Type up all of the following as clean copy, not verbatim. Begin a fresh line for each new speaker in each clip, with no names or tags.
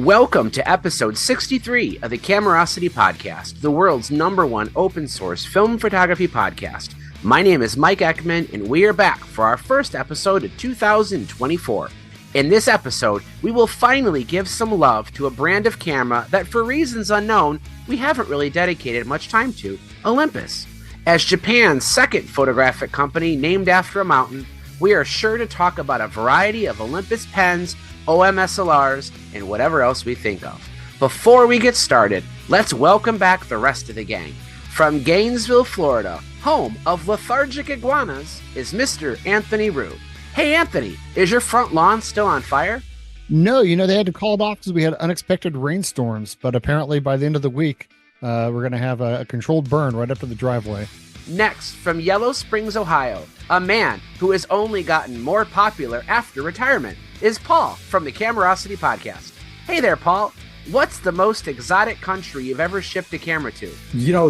Welcome to episode 63 of the Camerosity Podcast, the world's #1 open source film photography podcast. My name is Mike Ekman, and we are back for our first episode of 2024. In this episode, we will finally give some love to a brand of camera that, for reasons unknown, we haven't really dedicated much time to, Olympus. As Japan's second photographic company named after a mountain, we are sure to talk about a variety of Olympus pens, OMSLRs, and whatever else we think of. Before we get started, let's welcome back the rest of the gang. From Gainesville, Florida, home of lethargic iguanas, is Mr. Anthony Rue. Hey, Anthony, is your front lawn still on fire?
No, they had to call it off because we had unexpected rainstorms, but apparently by the end of the week, we're going to have a controlled burn right up to the driveway.
Next, from Yellow Springs, Ohio, a man who has only gotten more popular after retirement is Paul from the Camerosity Podcast. Hey there, Paul. What's the most exotic country you've ever shipped a camera to?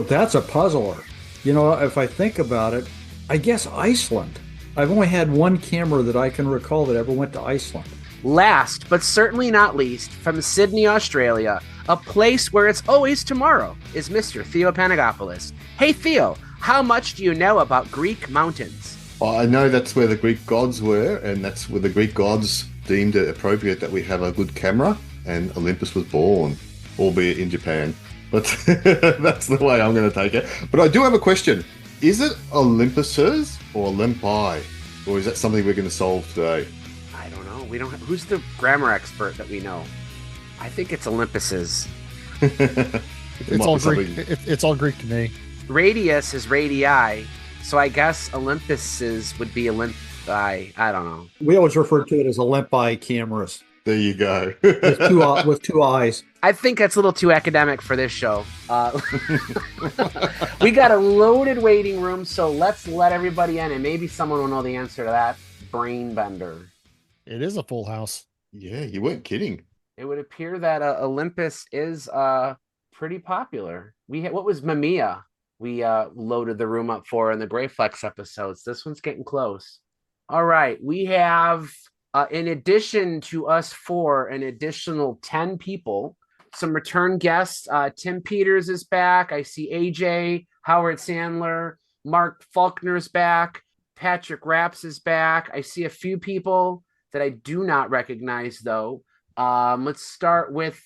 That's a puzzler. If I think about it, I guess Iceland. I've only had one camera that I can recall that ever went to Iceland.
Last, but certainly not least, from Sydney, Australia, a place where it's always tomorrow, is Mr. Theo Panagopoulos. Hey, Theo, how much do you know about Greek mountains?
Well, I know that's where the Greek gods were, and that's where the Greek gods deemed it appropriate that we have a good camera, and Olympus was born, albeit in Japan. But that's the way I'm going to take it. But I do have a question. Is it Olympus's or Olympi? Or is that something we're going to solve today?
I don't know. We don't have, who's the grammar expert that we know? I think it's Olympus's.
It's all Greek. It's all Greek to me.
Radius is radii, so I guess Olympus's would be Olympi. I don't know.
We always refer to it as Olympi cameras.
There you go.
with two eyes.
I think that's a little too academic for this show. We got a loaded waiting room, so let's let everybody in, and maybe someone will know the answer to that brain bender.
It is a full house.
Yeah, you weren't kidding.
It would appear that Olympus is pretty popular. What was Mamiya? We loaded the room up for in the Greyflex episodes. This one's getting close. All right, we have, in addition to us four, an additional 10 people. Some return guests. Tim Peters is back. I see AJ, Howard Sandler, Mark Faulkner's back. Patrick Rapps is back. I see a few people that I do not recognize, though. Let's start with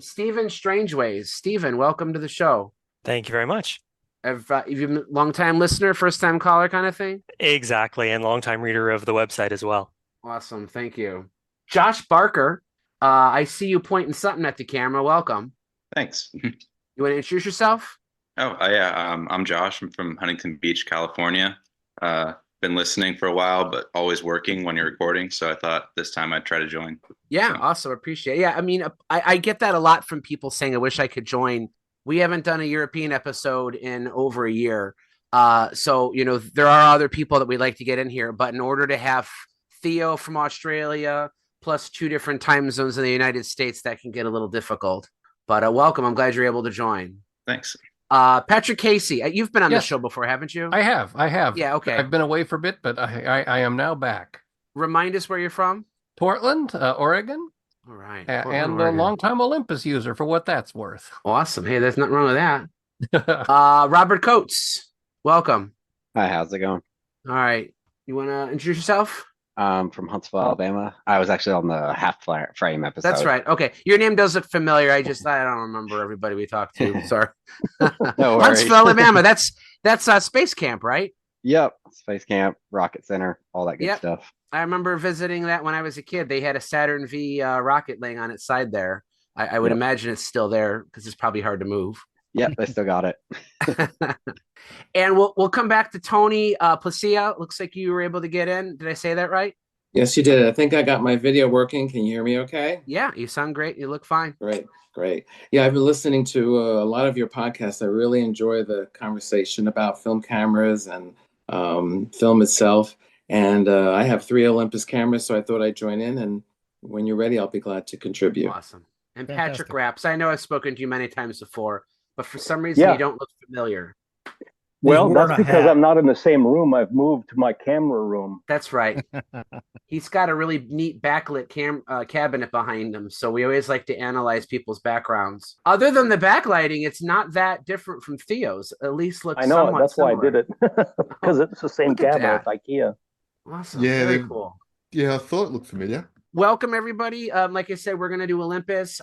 Stephen Strangeways. Stephen, welcome to the show.
Thank you very much.
Have you been a long-time listener, first-time caller kind of thing? Exactly,
and long-time reader of the website as well.
Awesome, thank you. Josh Barker, I see you pointing something at the camera. Welcome.
Thanks.
You want to introduce yourself?
Yeah. I'm Josh. I'm from Huntington Beach, California. Been listening for a while, but always working when you're recording. So I thought this time I'd try to join.
Yeah, awesome. Appreciate it. Yeah, I mean, I get that a lot from people saying, I wish I could join. We haven't done a European episode in over a year. So, there are other people that we'd like to get in here. But in order to have Theo from Australia, plus 2 different time zones in the United States, that can get a little difficult. But welcome. I'm glad you're able to join.
Thanks.
Patrick Casey, you've been on the show before, haven't you?
I have.
Yeah, okay.
I've been away for a bit, but I am now back.
Remind us where you're from.
Portland, Oregon.
All right.
And a longtime Olympus user, for what that's worth.
Awesome. Hey, there's nothing wrong with that. Robert Coates, welcome.
Hi, how's it going?
All right. You want to introduce yourself?
From Huntsville, Alabama. I was actually on the half frame episode.
That's right. Okay. Your name does look familiar. I don't remember everybody we talked to. Sorry.
No worries.
Huntsville, Alabama. That's Space Camp, right?
Yep. Space Camp, Rocket Center, all that good stuff.
I remember visiting that when I was a kid. They had a Saturn V rocket laying on its side there. I would imagine it's still there because it's probably hard to move.
Yep, they still got it.
And we'll come back to Tony Placia. Looks like you were able to get in. Did I say that right?
Yes, you did. I think I got my video working. Can you hear me okay?
Yeah, you sound great. You look fine.
Great. Yeah, I've been listening to a lot of your podcasts. I really enjoy the conversation about film cameras and film itself. And I have 3 Olympus cameras, so I thought I'd join in. And when you're ready, I'll be glad to contribute.
Awesome. And Patrick Rapps, I know I've spoken to you many times before, but for some reason you don't look familiar.
Well,
wearing
that's
a
because
hat.
I'm not in the same room. I've moved to my camera room.
That's right. He's got a really neat backlit cabinet behind him, so we always like to analyze people's backgrounds. Other than the backlighting, it's not that different from Theo's. At least looks
I know it.
somewhat
That's
similar.
why I did it, because it's the same
Look at
cabinet
that.
at IKEA.
Awesome.
Yeah,
Very cool.
Yeah, I thought it looked familiar.
Welcome, everybody. Like I said, we're going to do Olympus.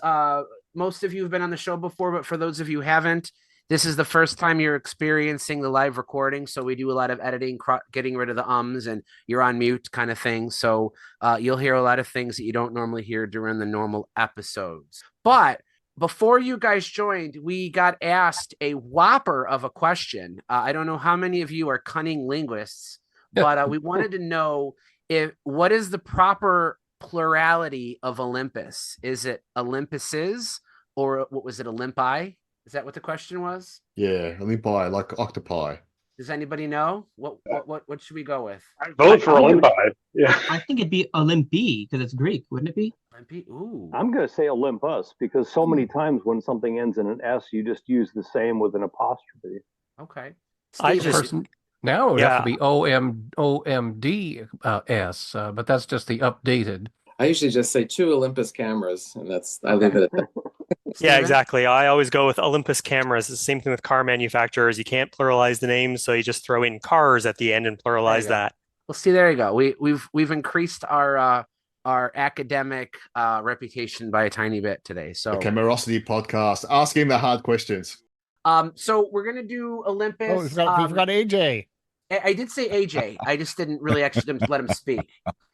Most of you have been on the show before, but for those of you who haven't, this is the first time you're experiencing the live recording. So we do a lot of editing, getting rid of the ums, and you're on mute kind of thing. So you'll hear a lot of things that you don't normally hear during the normal episodes. But before you guys joined, we got asked a whopper of a question. I don't know how many of you are cunning linguists, but we wanted to know what is the proper plurality of Olympus? Is it Olympuses, or what was it, Olympi? Is that what the question was?
Yeah, Olympi, like octopi.
Does anybody know? What should we go with?
I vote for Olympi. Yeah.
I think it'd be Olympi because it's Greek, wouldn't it be?
Olympi? Ooh.
I'm going to say Olympus because so many times when something ends in an S, you just use the same with an apostrophe.
Okay.
Now it would have to be OMD S, but that's just the updated.
I usually just say 2 Olympus cameras, and I leave it at that.
Yeah, exactly. I always go with Olympus cameras. It's the same thing with car manufacturers. You can't pluralize the names, so you just throw in cars at the end and pluralize that.
Well, see, there you go. We've increased our academic reputation by a tiny bit today. So
the Camerosity Podcast, asking the hard questions.
So we're gonna do Olympus.
Oh, we forgot AJ.
I did say AJ. I just didn't really actually let him speak.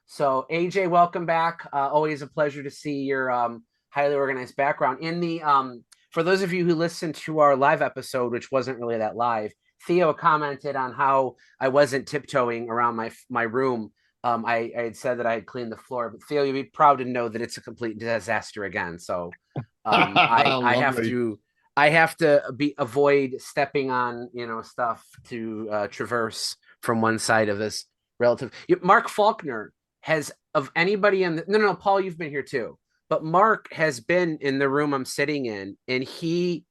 So AJ, welcome back. Always a pleasure to see your highly organized background. In the for those of you who listened to our live episode, which wasn't really that live, Theo commented on how I wasn't tiptoeing around my room. I had said that I had cleaned the floor, but Theo, you'd be proud to know that it's a complete disaster again. So I have to avoid stepping on stuff to traverse from one side of this relative. Mark Faulkner has, of anybody in the no, Paul, you've been here too, but Mark has been in the room I'm sitting in, and he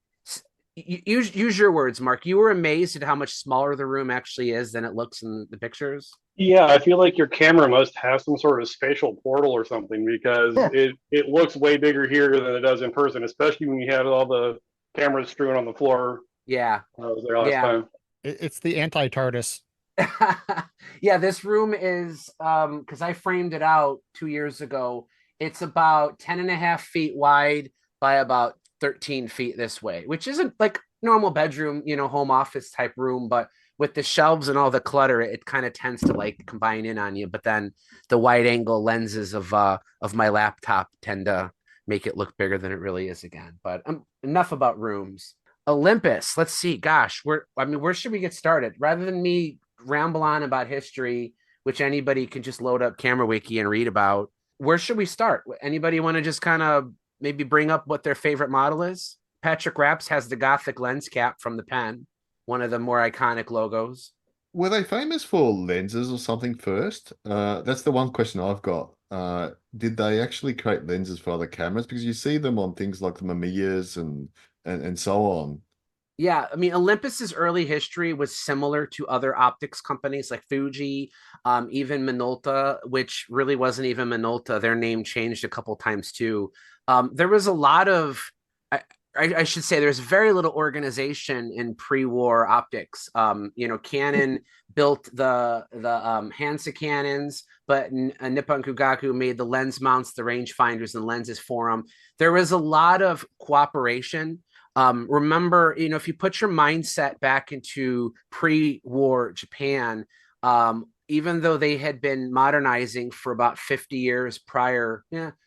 use your words, Mark. You were amazed at how much smaller the room actually is than it looks in the pictures.
Yeah, I feel like your camera must have some sort of spatial portal or something, because it looks way bigger here than it does in person, especially when you have all the cameras strewn on the floor.
Yeah.
I was there last time.
It's the anti-TARDIS.
Yeah, this room is because I framed it out 2 years ago. It's about 10.5 feet wide by about 13 feet this way, which isn't like normal bedroom, home office type room, but with the shelves and all the clutter, it kind of tends to like combine in on you. But then the wide angle lenses of my laptop tend to make it look bigger than it really is again. But enough about rooms. Olympus, let's see. Gosh, where should we get started? Rather than me ramble on about history, which anybody can just load up Camera Wiki and read about, where should we start? Anybody want to just kind of maybe bring up what their favorite model is? Patrick Rapps has the Gothic lens cap from the pen, one of the more iconic logos.
Were they famous for lenses or something first? That's the one question I've got. Did they actually create lenses for other cameras? Because you see them on things like the Mamiyas and so on.
Yeah, I mean, Olympus's early history was similar to other optics companies like Fuji, even Minolta, which really wasn't even Minolta. Their name changed a couple times too. There was a lot of, I should say, there's very little organization in pre-war optics. Canon built the Hansa cannons, but Nippon Kugaku made the lens mounts, the rangefinders, and lenses for them. There was a lot of cooperation. Remember, if you put your mindset back into pre-war Japan, even though they had been modernizing for about 50 years prior,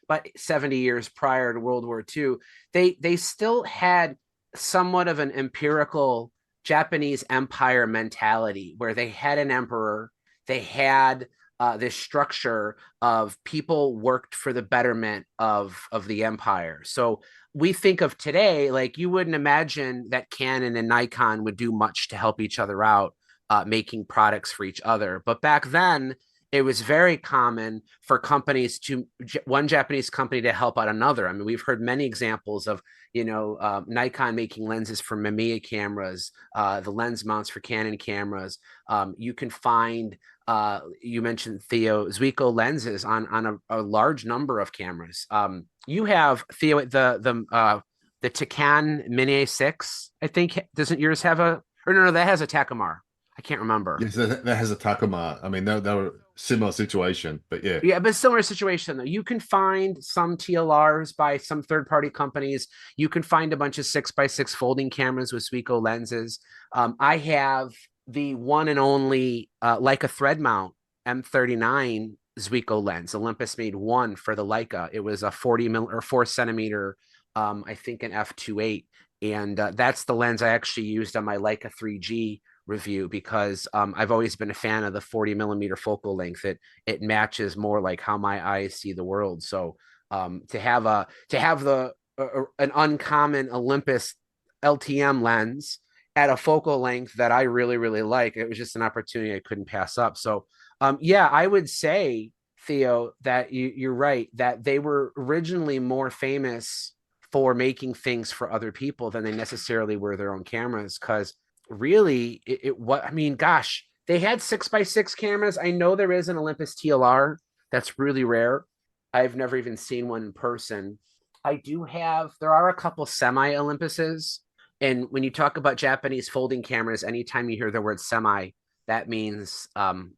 about 70 years prior to World War II, they still had somewhat of an empirical Japanese empire mentality where they had an emperor, they had this structure of people worked for the betterment of the empire. So we think of today, like you wouldn't imagine that Canon and Nikon would do much to help each other out, making products for each other. But back then, it was very common for companies one Japanese company to help out another. I mean, we've heard many examples of, Nikon making lenses for Mamiya cameras, the lens mounts for Canon cameras. You can find, you mentioned Theo, Zuiko lenses on a large number of cameras. You have, Theo, the Takan Mini A6, I think. Doesn't yours have no, that has a Takamar. I can't remember.
Yes, that has a Takuma. I mean, they were similar situation, but yeah.
Yeah, but similar situation though. You can find some TLRs by some third-party companies. You can find a bunch of 6x6 folding cameras with Zuiko lenses. I have the one and only Leica thread mount M39 Zuiko lens. Olympus made one for the Leica. It was a 4 centimeter, I think an f2.8, and that's the lens I actually used on my Leica 3G review because I've always been a fan of the 40 millimeter focal length. It matches more like how my eyes see the world. So to have an uncommon Olympus LTM lens at a focal length that I really, really like, it was just an opportunity I couldn't pass up. So yeah, I would say, Theo, that you're right, that they were originally more famous for making things for other people than they necessarily were their own cameras. Because really, gosh, they had 6x6 cameras. I know there is an Olympus TLR that's really rare. I've never even seen one in person. There are a couple semi Olympuses. And when you talk about Japanese folding cameras, anytime you hear the word semi, that means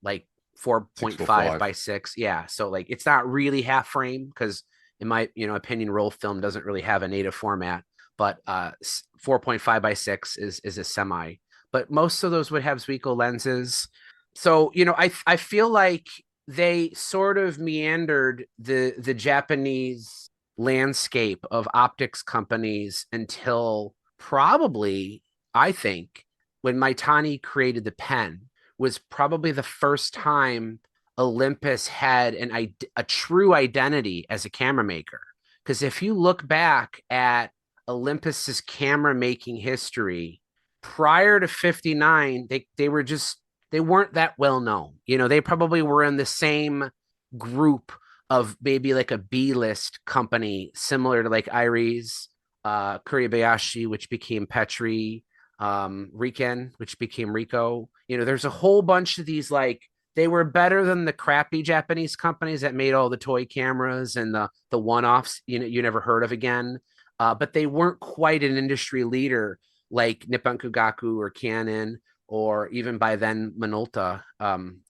like 4.5 by 6. Yeah. So like, it's not really half frame because in my opinion, roll film doesn't really have a native format. But 4.5 by 6 is a semi. But most of those would have Zuiko lenses. So, I feel like they sort of meandered the Japanese landscape of optics companies until probably, I think, when Maitani created the pen, was probably the first time Olympus had a true identity as a camera maker. Because if you look back at Olympus's camera making history prior to 59, they weren't that well known. They probably were in the same group of maybe like a B-list company, similar to like Iris, Kuribayashi, which became Petri, Riken, which became Ricoh. There's a whole bunch of these, like, they were better than the crappy Japanese companies that made all the toy cameras and the one-offs you never heard of again. But they weren't quite an industry leader like Nippon Kogaku or Canon, or even by then Minolta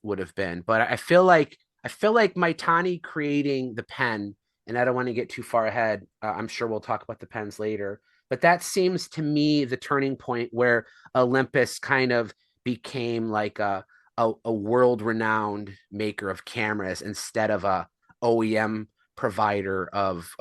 would have been. But I feel like Maitani creating the pen, and I don't want to get too far ahead. I'm sure we'll talk about the pens later. But that seems to me the turning point where Olympus kind of became like a world-renowned maker of cameras instead of a OEM provider of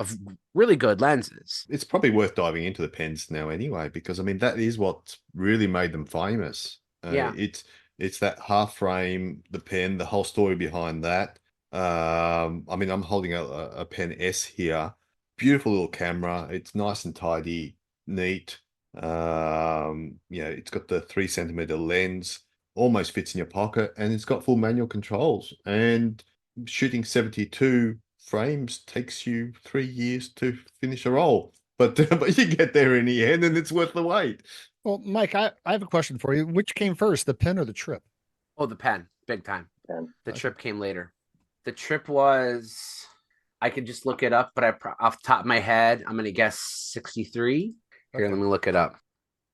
really good lenses.
It's probably worth diving into the pens now anyway, because I mean that is what really made them famous.
Yeah,
it's that half frame, the pen, the whole story behind that. I mean, I'm holding a pen S here, beautiful little camera. It's nice and tidy, neat. It's got the 3 centimeter lens, almost fits in your pocket, and it's got full manual controls. And shooting 72 frames takes you 3 years to finish a roll, but you get there in the end, and it's worth the wait.
Well, Mike, I have a question for you. Which came first, the pen or the trip?
Oh, the pen, big time.
Pen.
The trip came later. The trip was, I could just look it up, but off the top of my head, I'm going to guess 63. Here, let me look it up.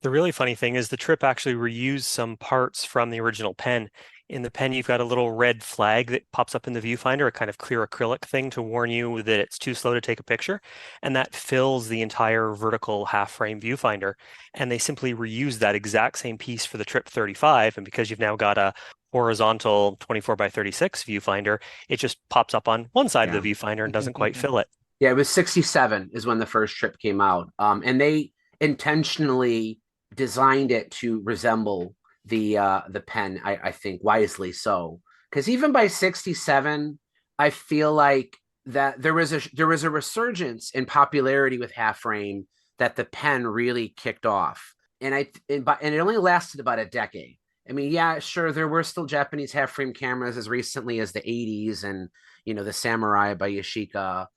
The really funny thing is the trip actually reused some parts from the original pen. In the pen, you've got a little red flag that pops up in the viewfinder, a kind of clear acrylic thing to warn you that it's too slow to take a picture. And that fills the entire vertical half frame viewfinder. And they simply reuse that exact same piece for the Trip 35. And because you've now got a horizontal 24 by 36 viewfinder, it just pops up on one side of the viewfinder and doesn't quite fill it.
Yeah, it was 67 is when the first Trip came out. And they intentionally designed it to resemble the pen, I think wisely so, because even by 67, I feel like that there was a resurgence in popularity with half frame that the pen really kicked off, and it only lasted about a decade. I mean, yeah, sure, there were still Japanese half frame cameras as recently as the 80s, and the Samurai by Yashica,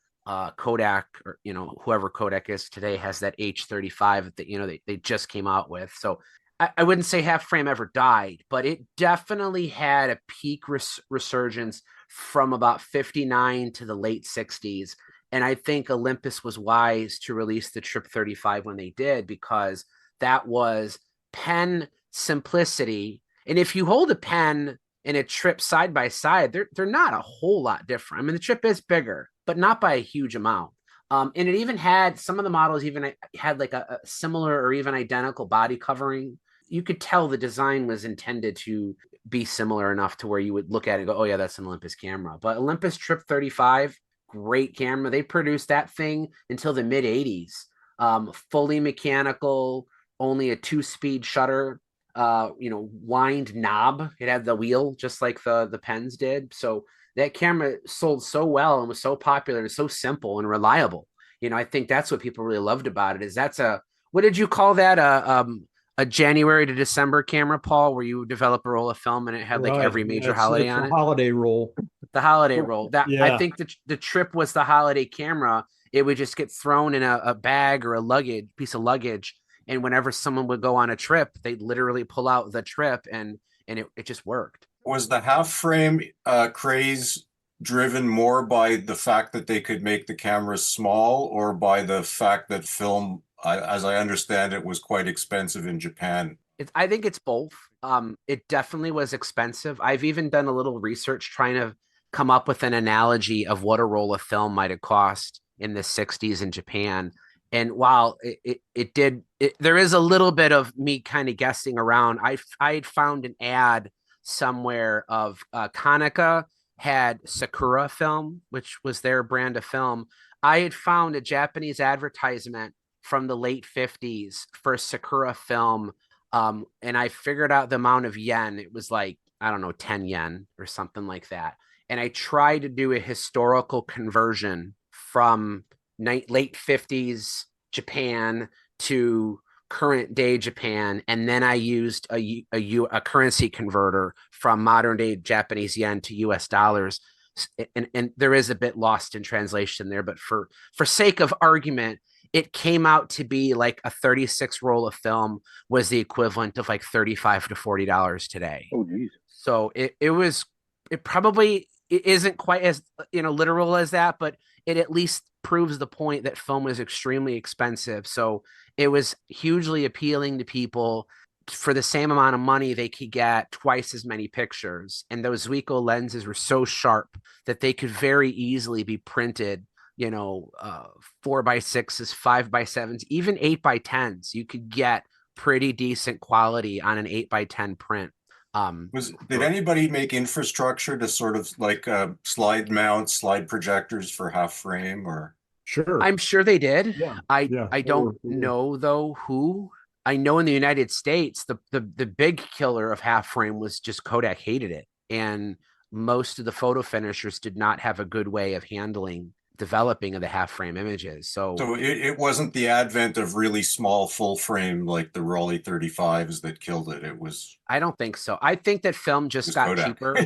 Kodak, or whoever Kodak is today has that H35 that they just came out with. So I wouldn't say half frame ever died, but it definitely had a peak resurgence from about 59 to the late 60s. And I think Olympus was wise to release the Trip 35 when they did, because that was pen simplicity. And if you hold a pen and a Trip side by side, they're not a whole lot different. I mean, the Trip is bigger, but not by a huge amount. And it even had, some of the models even had like a similar or even identical body covering. You could tell the design was intended to be similar enough to where you would look at it and go, oh yeah, that's an Olympus camera. But Olympus Trip 35, great camera. They produced that thing until the mid 80s. Fully mechanical, only a 2-speed shutter, wind knob. It had the wheel just like the pens did. So that camera sold so well and was so popular and so simple and reliable. I think that's what people really loved about it. Is what did you call that? A January to December camera, Paul, where you develop a roll of film and it had like every major holiday on it.
Holiday roll.
The holiday roll. I think the Trip was the holiday camera. It would just get thrown in a bag or a piece of luggage. And whenever someone would go on a trip, they'd literally pull out the Trip and it just worked.
Was the half frame craze driven more by the fact that they could make the cameras small, or by the fact that film, as I understand it, was quite expensive in Japan?
I think it's both. It definitely was expensive. I've even done a little research trying to come up with an analogy of what a roll of film might have cost in the 60s in Japan. And while there is a little bit of me kind of guessing around. I had found an ad somewhere of Konica had Sakura film, which was their brand of film. I had found a Japanese advertisement from the late 50s for Sakura film. And I figured out the amount of yen. It was like, I don't know, 10 yen or something like that. And I tried to do a historical conversion from late 50s Japan to current day Japan. And then I used a currency converter from modern day Japanese yen to US dollars. And there is a bit lost in translation there, but for sake of argument, it came out to be like a 36 roll of film was the equivalent of like $35 to $40 today.
Oh, geez.
So it isn't quite as literal as that, but it at least proves the point that film is extremely expensive. So it was hugely appealing to people. For the same amount of money, they could get twice as many pictures. And those Zuiko lenses were so sharp that they could very easily be printed, 4x6s, 5x7s, even 8x10s. You could get pretty decent quality on an 8x10 print.
Did anybody make infrastructure to sort of like slide projectors for half frame? Or
sure,
I'm sure they did.
Yeah.
I don't know though who. I know in the United States the big killer of half frame was just Kodak hated it, and most of the photo finishers did not have a good way of handling developing of the half frame images. So
it wasn't the advent of really small full frame like the Raleigh 35s that killed it. It was.
I don't think so. I think that film just got cheaper.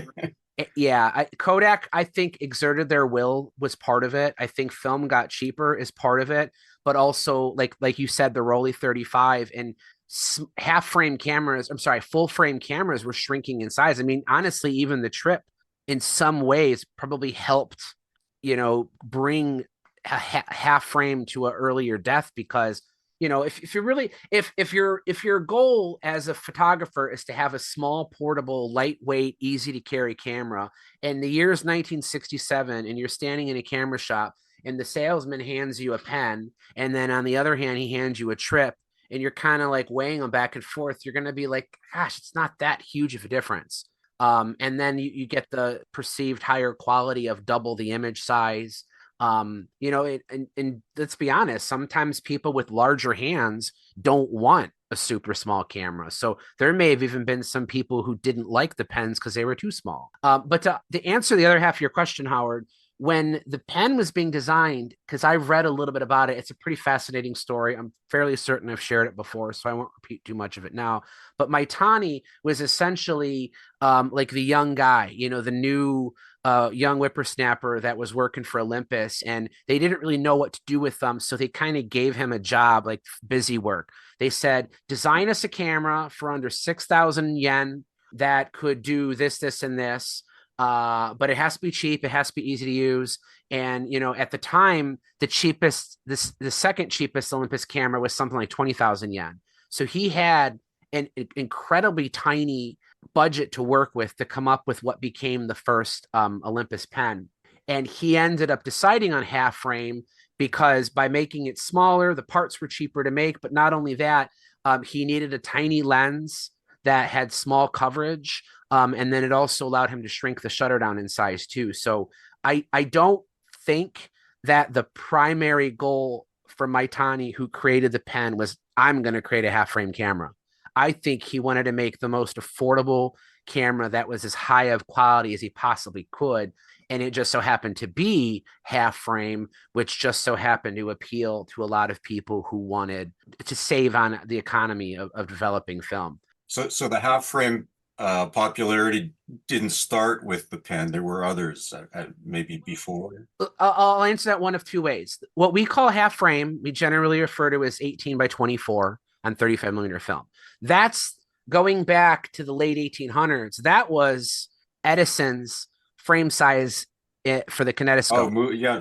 Yeah, Kodak, I think, exerted their will was part of it. I think film got cheaper is part of it, but also like you said, the Raleigh 35 and full frame cameras were shrinking in size. I mean, honestly, even the Trip in some ways probably helped, bring a half frame to an earlier death, because if your goal as a photographer is to have a small, portable, lightweight, easy to carry camera, and the year's 1967, and you're standing in a camera shop and the salesman hands you a pen, and then on the other hand, he hands you a Trip, and you're kind of like weighing them back and forth, you're going to be like, gosh, it's not that huge of a difference. And then you get the perceived higher quality of double the image size. And let's be honest, sometimes people with larger hands don't want a super small camera. So there may have even been some people who didn't like the pens because they were too small. But to answer the other half of your question, Howard, when the pen was being designed, because I've read a little bit about it, it's a pretty fascinating story. I'm fairly certain I've shared it before, so I won't repeat too much of it now. But Maitani was essentially like the young guy, the new young whippersnapper that was working for Olympus, and they didn't really know what to do with them. So they kind of gave him a job, like busy work. They said, design us a camera for under 6,000 yen that could do this, this, and this. But it has to be cheap. It has to be easy to use. And, at the time, the second cheapest Olympus camera was something like 20,000 yen. So he had an incredibly tiny budget to work with to come up with what became the first Olympus pen. And he ended up deciding on half frame because by making it smaller, the parts were cheaper to make. But not only that, he needed a tiny lens that had small coverage. And then it also allowed him to shrink the shutter down in size too. So I don't think that the primary goal for Maitani, who created the pen, was I'm going to create a half frame camera. I think he wanted to make the most affordable camera that was as high of quality as he possibly could. And it just so happened to be half frame, which just so happened to appeal to a lot of people who wanted to save on the economy of developing film.
So the half frame popularity didn't start with the pen. There were others maybe before.
I'll answer that one of two ways. What we call half frame, we generally refer to as 18 by 24 on 35 millimeter film. That's going back to the late 1800s. That was Edison's frame size for the kinetoscope.
Oh, yeah.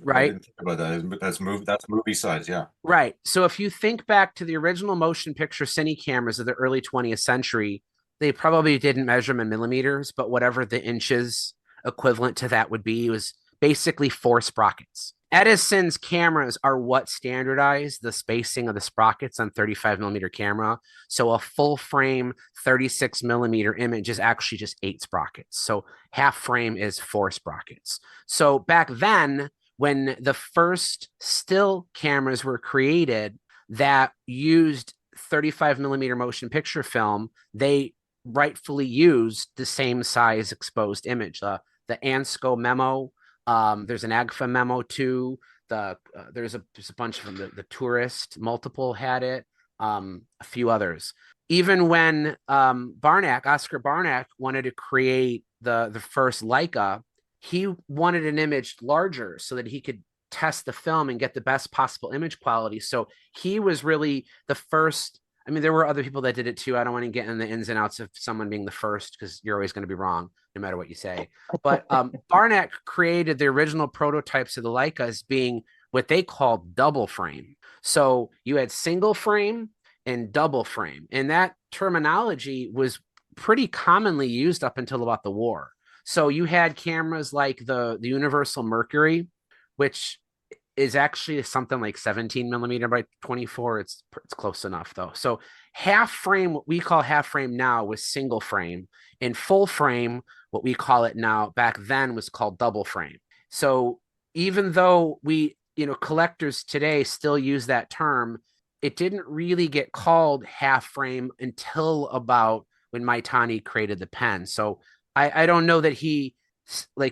Right.
I didn't think about that. That's movie size. Yeah.
Right. So if you think back to the original motion picture cine cameras of the early 20th century, they probably didn't measure them in millimeters, but whatever the inches equivalent to that would be, was basically 4 sprockets. Edison's cameras are what standardized the spacing of the sprockets on 35 millimeter camera. So a full frame 36 millimeter image is actually just 8 sprockets. So half frame is 4 sprockets. So back then, when the first still cameras were created that used 35 millimeter motion picture film, they rightfully used the same size exposed image. The Ansco memo, there's an Agfa memo too. There's a bunch of them. The Tourist multiple had it. A few others. Even when Oscar Barnack wanted to create the first Leica, he wanted an image larger so that he could test the film and get the best possible image quality. So he was really the first. I mean, there were other people that did it too. I don't want to get in the ins and outs of someone being the first, because you're always going to be wrong no matter what you say. But Barnack created the original prototypes of the Leicas being what they called double frame. So you had single frame and double frame. And that terminology was pretty commonly used up until about the war. So you had cameras like the Universal Mercury, which is actually something like 17 millimeter by 24. It's close enough though. So half frame, what we call half frame now, was single frame, and full frame, what we call it now, back then was called double frame. So even though we, collectors today still use that term, it didn't really get called half frame until about when Maitani created the pen. So I don't know that he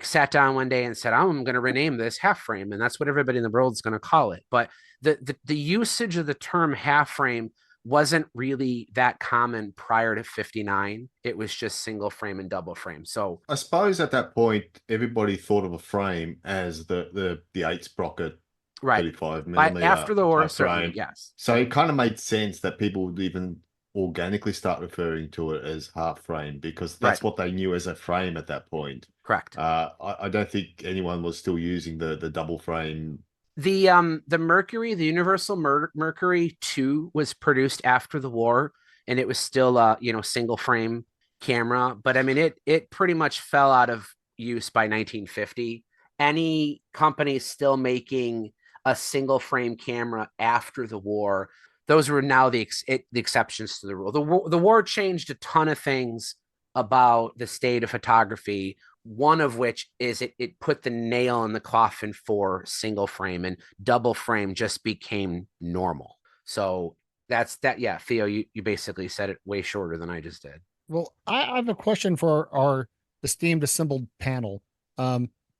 sat down one day and said, I'm going to rename this half frame, and that's what everybody in the world is going to call it. But the usage of the term half frame wasn't really that common prior to 59. It was just single frame and double frame. So
I suppose at that point, everybody thought of a frame as the 8 sprocket,
right,
35 millimeter
after the war,
frame.
Yes.
So it kind of made sense that people would even organically start referring to it as half frame, because that's what they knew as a frame at that point.
Correct.
I don't think anyone was still using the double frame.
The Mercury, the Universal Mercury 2 was produced after the war, and it was still a single frame camera. But I mean, it pretty much fell out of use by 1950. Any company still making a single frame camera after the war, those were now the exceptions to the rule. The war changed a ton of things about the state of photography, one of which is it put the nail in the coffin for single frame, and double frame just became normal. So that's that. Yeah, Theo, you basically said it way shorter than I just did.
Well, I have a question for our esteemed assembled panel.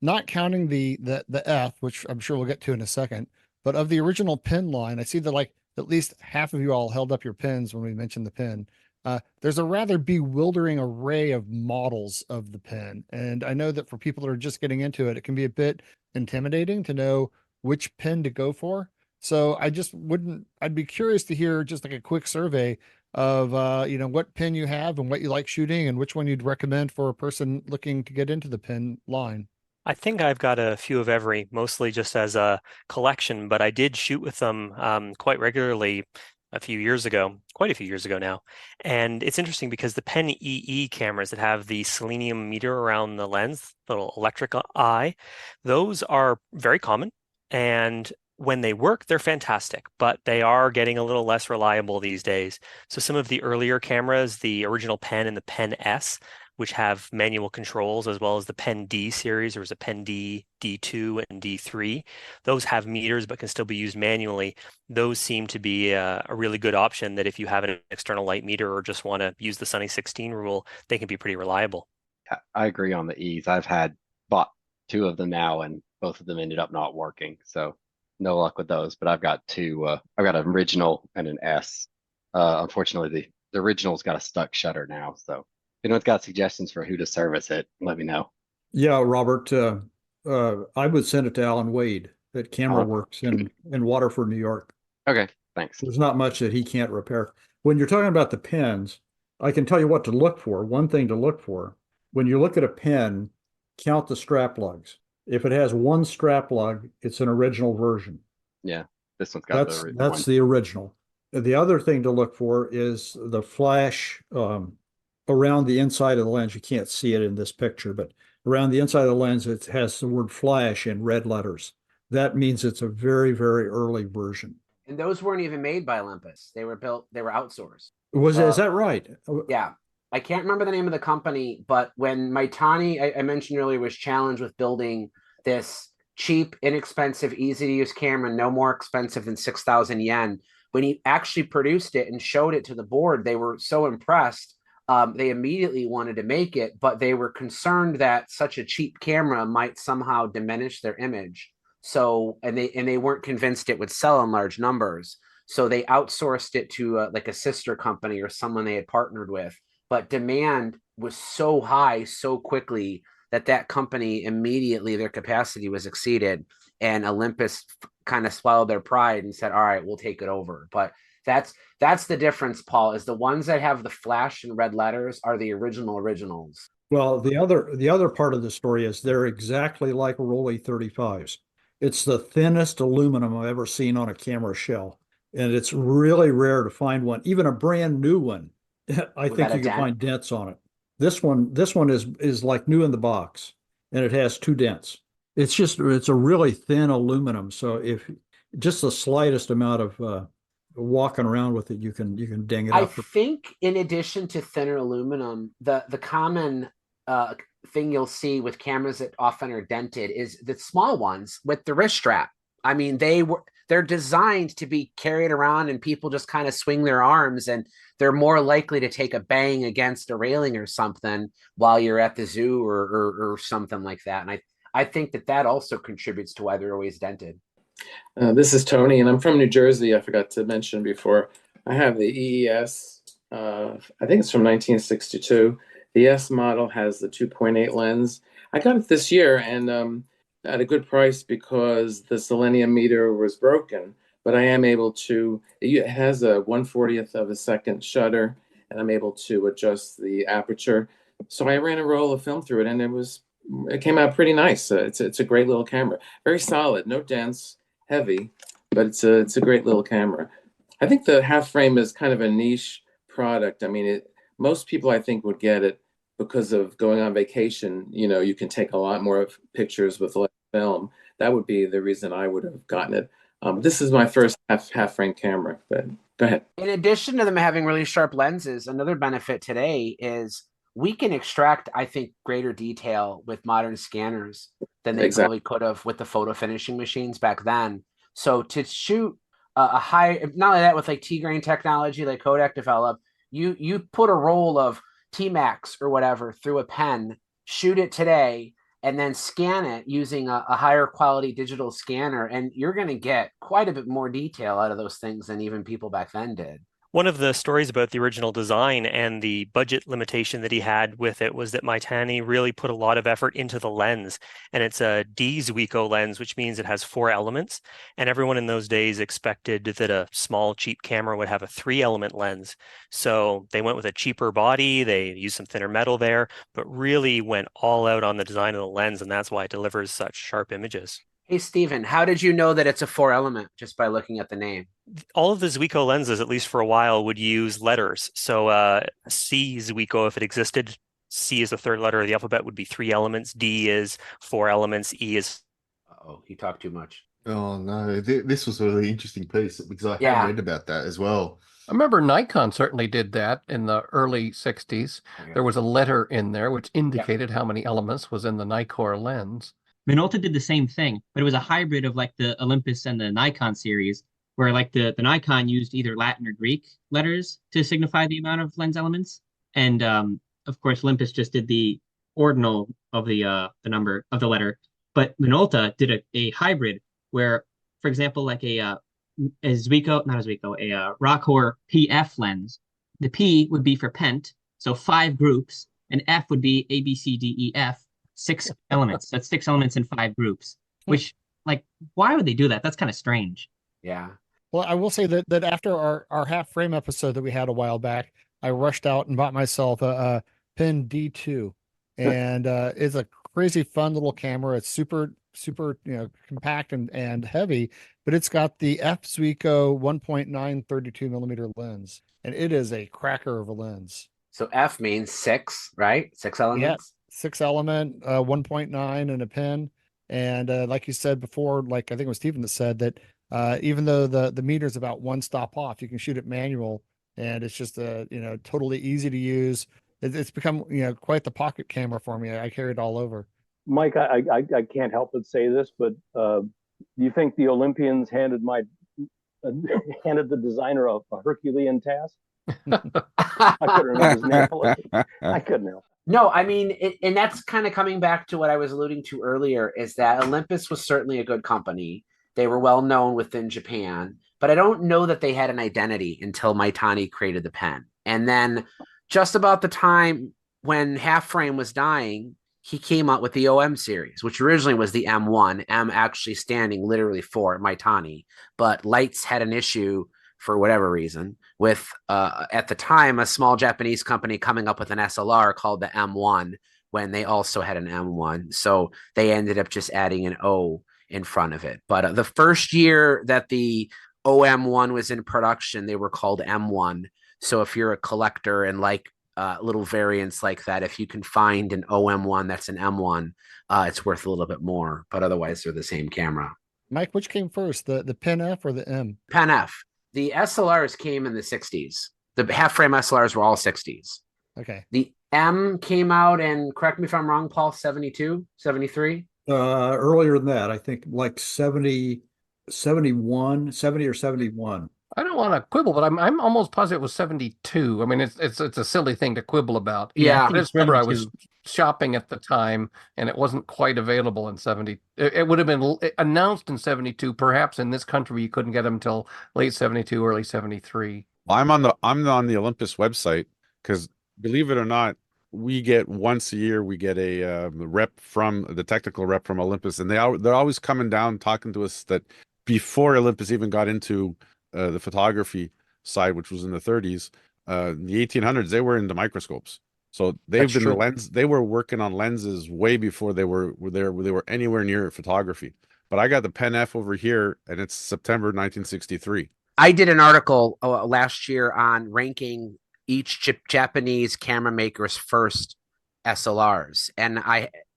not counting the F, which I'm sure we'll get to in a second, but of the original pen line, I see that like at least half of you all held up your pens when we mentioned the pen. There's a rather bewildering array of models of the pen. And I know that for people that are just getting into it, it can be a bit intimidating to know which pen to go for. So I'd be curious to hear just like a quick survey of, what pen you have and what you like shooting and which one you'd recommend for a person looking to get into the pen line.
I think I've got a few of every, mostly just as a collection, but I did shoot with them quite regularly quite a few years ago now. And it's interesting because the Pen EE cameras that have the selenium meter around the lens, little electric eye, those are very common. And when they work, they're fantastic, but they are getting a little less reliable these days. So some of the earlier cameras, the original Pen and the Pen S, which have manual controls, as well as the Pen D series. There was a Pen D, D2, and D3. Those have meters but can still be used manually. Those seem to be a really good option that if you have an external light meter or just want to use the Sunny 16 rule, they can be pretty reliable.
I agree on the E's. I've bought two of them now, and both of them ended up not working. So no luck with those, but I've got two. I've got an original and an S. Unfortunately, the original's got a stuck shutter now, so if anyone's got suggestions for who to service it, let me know.
Yeah, Robert, I would send it to Alan Wade at Camera Works in Waterford, New York.
Okay, thanks.
There's not much that he can't repair. When you're talking about the pens, I can tell you what to look for. One thing to look for, when you look at a pen, count the strap lugs. If it has one strap lug, it's an original version.
Yeah, this one's got
that's the original. The other thing to look for is the flash around the inside of the lens. You can't see it in this picture, but around the inside of the lens, it has the word flash in red letters. That means it's a very, very early version.
And those weren't even made by Olympus. They were outsourced.
Is that right?
Yeah. I can't remember the name of the company, but when Maitani, I mentioned earlier, was challenged with building this cheap, inexpensive, easy to use camera, no more expensive than 6,000 yen, when he actually produced it and showed it to the board, they were so impressed. They immediately wanted to make it, but they were concerned that such a cheap camera might somehow diminish their image. So, and they weren't convinced it would sell in large numbers. So they outsourced it to like a sister company or someone they had partnered with. But demand was so high so quickly that company immediately, their capacity was exceeded, and Olympus kind of swallowed their pride and said, all right, we'll take it over. But that's the difference, Paul, is the ones that have the flash and red letters are the originals.
Well, the other part of the story is they're exactly like Rolly 35s. It's the thinnest aluminum I've ever seen on a camera shell. And it's really rare to find one, even a brand new one. I think you can find dents on it. This one is like new in the box, and it has two dents. It's a really thin aluminum. So if just the slightest amount of walking around with it, you can ding it up.
I think in addition to thinner aluminum, the common thing you'll see with cameras that often are dented is the small ones with the wrist strap. I mean, they're designed to be carried around and people just kind of swing their arms, and they're more likely to take a bang against a railing or something while you're at the zoo or something like that. And I think that also contributes to why they're always dented.
This is Tony, and I'm from New Jersey. I forgot to mention before. I have the EES. I think it's from 1962. The S model has the 2.8 lens. I got it this year and at a good price because the selenium meter was broken. But I am able to. It has a 1/40th of a second shutter, and I'm able to adjust the aperture. So I ran a roll of film through it, and it came out pretty nice. It's a great little camera, very solid, no dents. Heavy, but it's a great little camera. I think the half frame is kind of a niche product. I mean, most people I think would get it because of going on vacation. You can take a lot more of pictures with less film. That would be the reason I would have gotten it. This is my first half frame camera. But go ahead.
In addition to them having really sharp lenses, another benefit today is we can extract, I think, greater detail with modern scanners than they probably could have with the photo finishing machines back then. So to shoot a high, not only that, with like T-grain technology like Kodak developed, you put a roll of T-Max or whatever through a pen, shoot it today, and then scan it using a higher quality digital scanner, and you're going to get quite a bit more detail out of those things than even people back then did.
One of the stories about the original design and the budget limitation that he had with it was that Maitani really put a lot of effort into the lens. And it's a D Zuiko lens, which means it has 4 elements. And everyone in those days expected that a small, cheap camera would have a 3-element lens. So they went with a cheaper body, they used some thinner metal there, but really went all out on the design of the lens. And that's why it delivers such sharp images.
Hey, Stephen, how did you know that it's a 4-element just by looking at the name?
All of the Zuiko lenses, at least for a while, would use letters. So C Zuiko, if it existed, C is the 3rd letter of the alphabet, would be 3 elements. D is 4 elements. E is...
Uh-oh, he talked too much.
Oh, no. This was a really interesting piece because I had read about that as well.
I remember Nikon certainly did that in the early 60s.
Yeah.
There was a letter in there which indicated how many elements was in the Nikkor lens.
Minolta did the same thing, but it was a hybrid of like the Olympus and the Nikon series, where like the Nikon used either Latin or Greek letters to signify the amount of lens elements. And of course, Olympus just did the ordinal of the number of the letter. But Minolta did a hybrid where, for example, like a Zuiko, not a Zuiko, a Rockor PF lens. The P would be for pent, so 5 groups, and F would be A, B, C, D, E, F. 6 elements. That's 6 elements in 5 groups, which, like, why would they do that? That's kind of strange.
Yeah.
Well, I will say that after our half frame episode that we had a while back, I rushed out and bought myself a Pen D2, and it's a crazy fun little camera. It's super compact and heavy, but it's got the F Zuiko 1.9 32 millimeter lens, and it is a cracker of a lens.
So F means 6, right? 6 elements.
6 element, 1.9 and a pen. And like you said before, like I think it was Stephen that said that even though the meter's about 1 stop off, you can shoot it manual, and it's just totally easy to use. It's become quite the pocket camera for me. I carry it all over.
Mike, I can't help but say this, but do you think the Olympians handed the designer a Herculean task? I couldn't remember his name. I couldn't help.
No, I mean, and that's kind of coming back to what I was alluding to earlier, is that Olympus was certainly a good company. They were well known within Japan, but I don't know that they had an identity until Maitani created the pen. And then just about the time when Half Frame was dying, he came out with the OM series, which originally was the M1, M actually standing literally for Maitani, but Lights had an issue for whatever reason, with at the time a small Japanese company coming up with an SLR called the M1 when they also had an M1. So they ended up just adding an O in front of it. But the first year that the OM1 was in production, they were called M1. So if you're a collector and like little variants like that, if you can find an OM1 that's an M1, it's worth a little bit more. But otherwise, they're the same camera.
Mike, which came first, the Pen F or the M?
Pen F. The SLRs came in the 60s. The half frame SLRs were all 60s.
Okay.
The M came out, and correct me if I'm wrong, Paul, 72, 73?
Earlier than that, I think like 70 or 71.
I don't want to quibble, but I'm almost positive it was 72. I mean, it's a silly thing to quibble about.
Yeah.
I just remember I was shopping at the time, and it wasn't quite available in 70. It would have been announced in 72. Perhaps in this country you couldn't get them until late 72, early 73.
I'm on the Olympus website because, believe it or not, we get once a year we get a technical rep from Olympus, and they're always coming down talking to us that before Olympus even got into the photography side, which was in the 30s, in the 1800s, they were into microscopes. So they were working on lenses way before they were anywhere near photography. But I got the Pen F over here, and it's September 1963.
I did an article last year on ranking each Japanese camera maker's first SLRs, and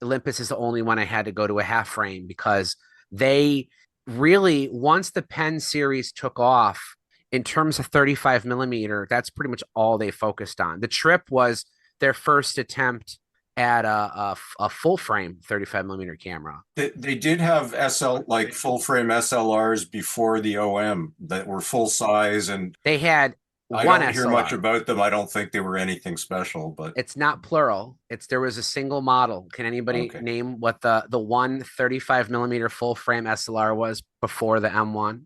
Olympus is the only one I had to go to a half frame, because they really, once the Pen series took off in terms of 35 millimeter, that's pretty much all they focused on. The Trip was their first attempt at a full frame 35 millimeter camera.
They did have full frame SLRs before the OM that were full size, and
they had
I
one
don't hear much
SLR.
about them. I don't think they were anything special, but
It's not plural. There was a single model. Can anybody name what the 135 millimeter full frame SLR was before the M1?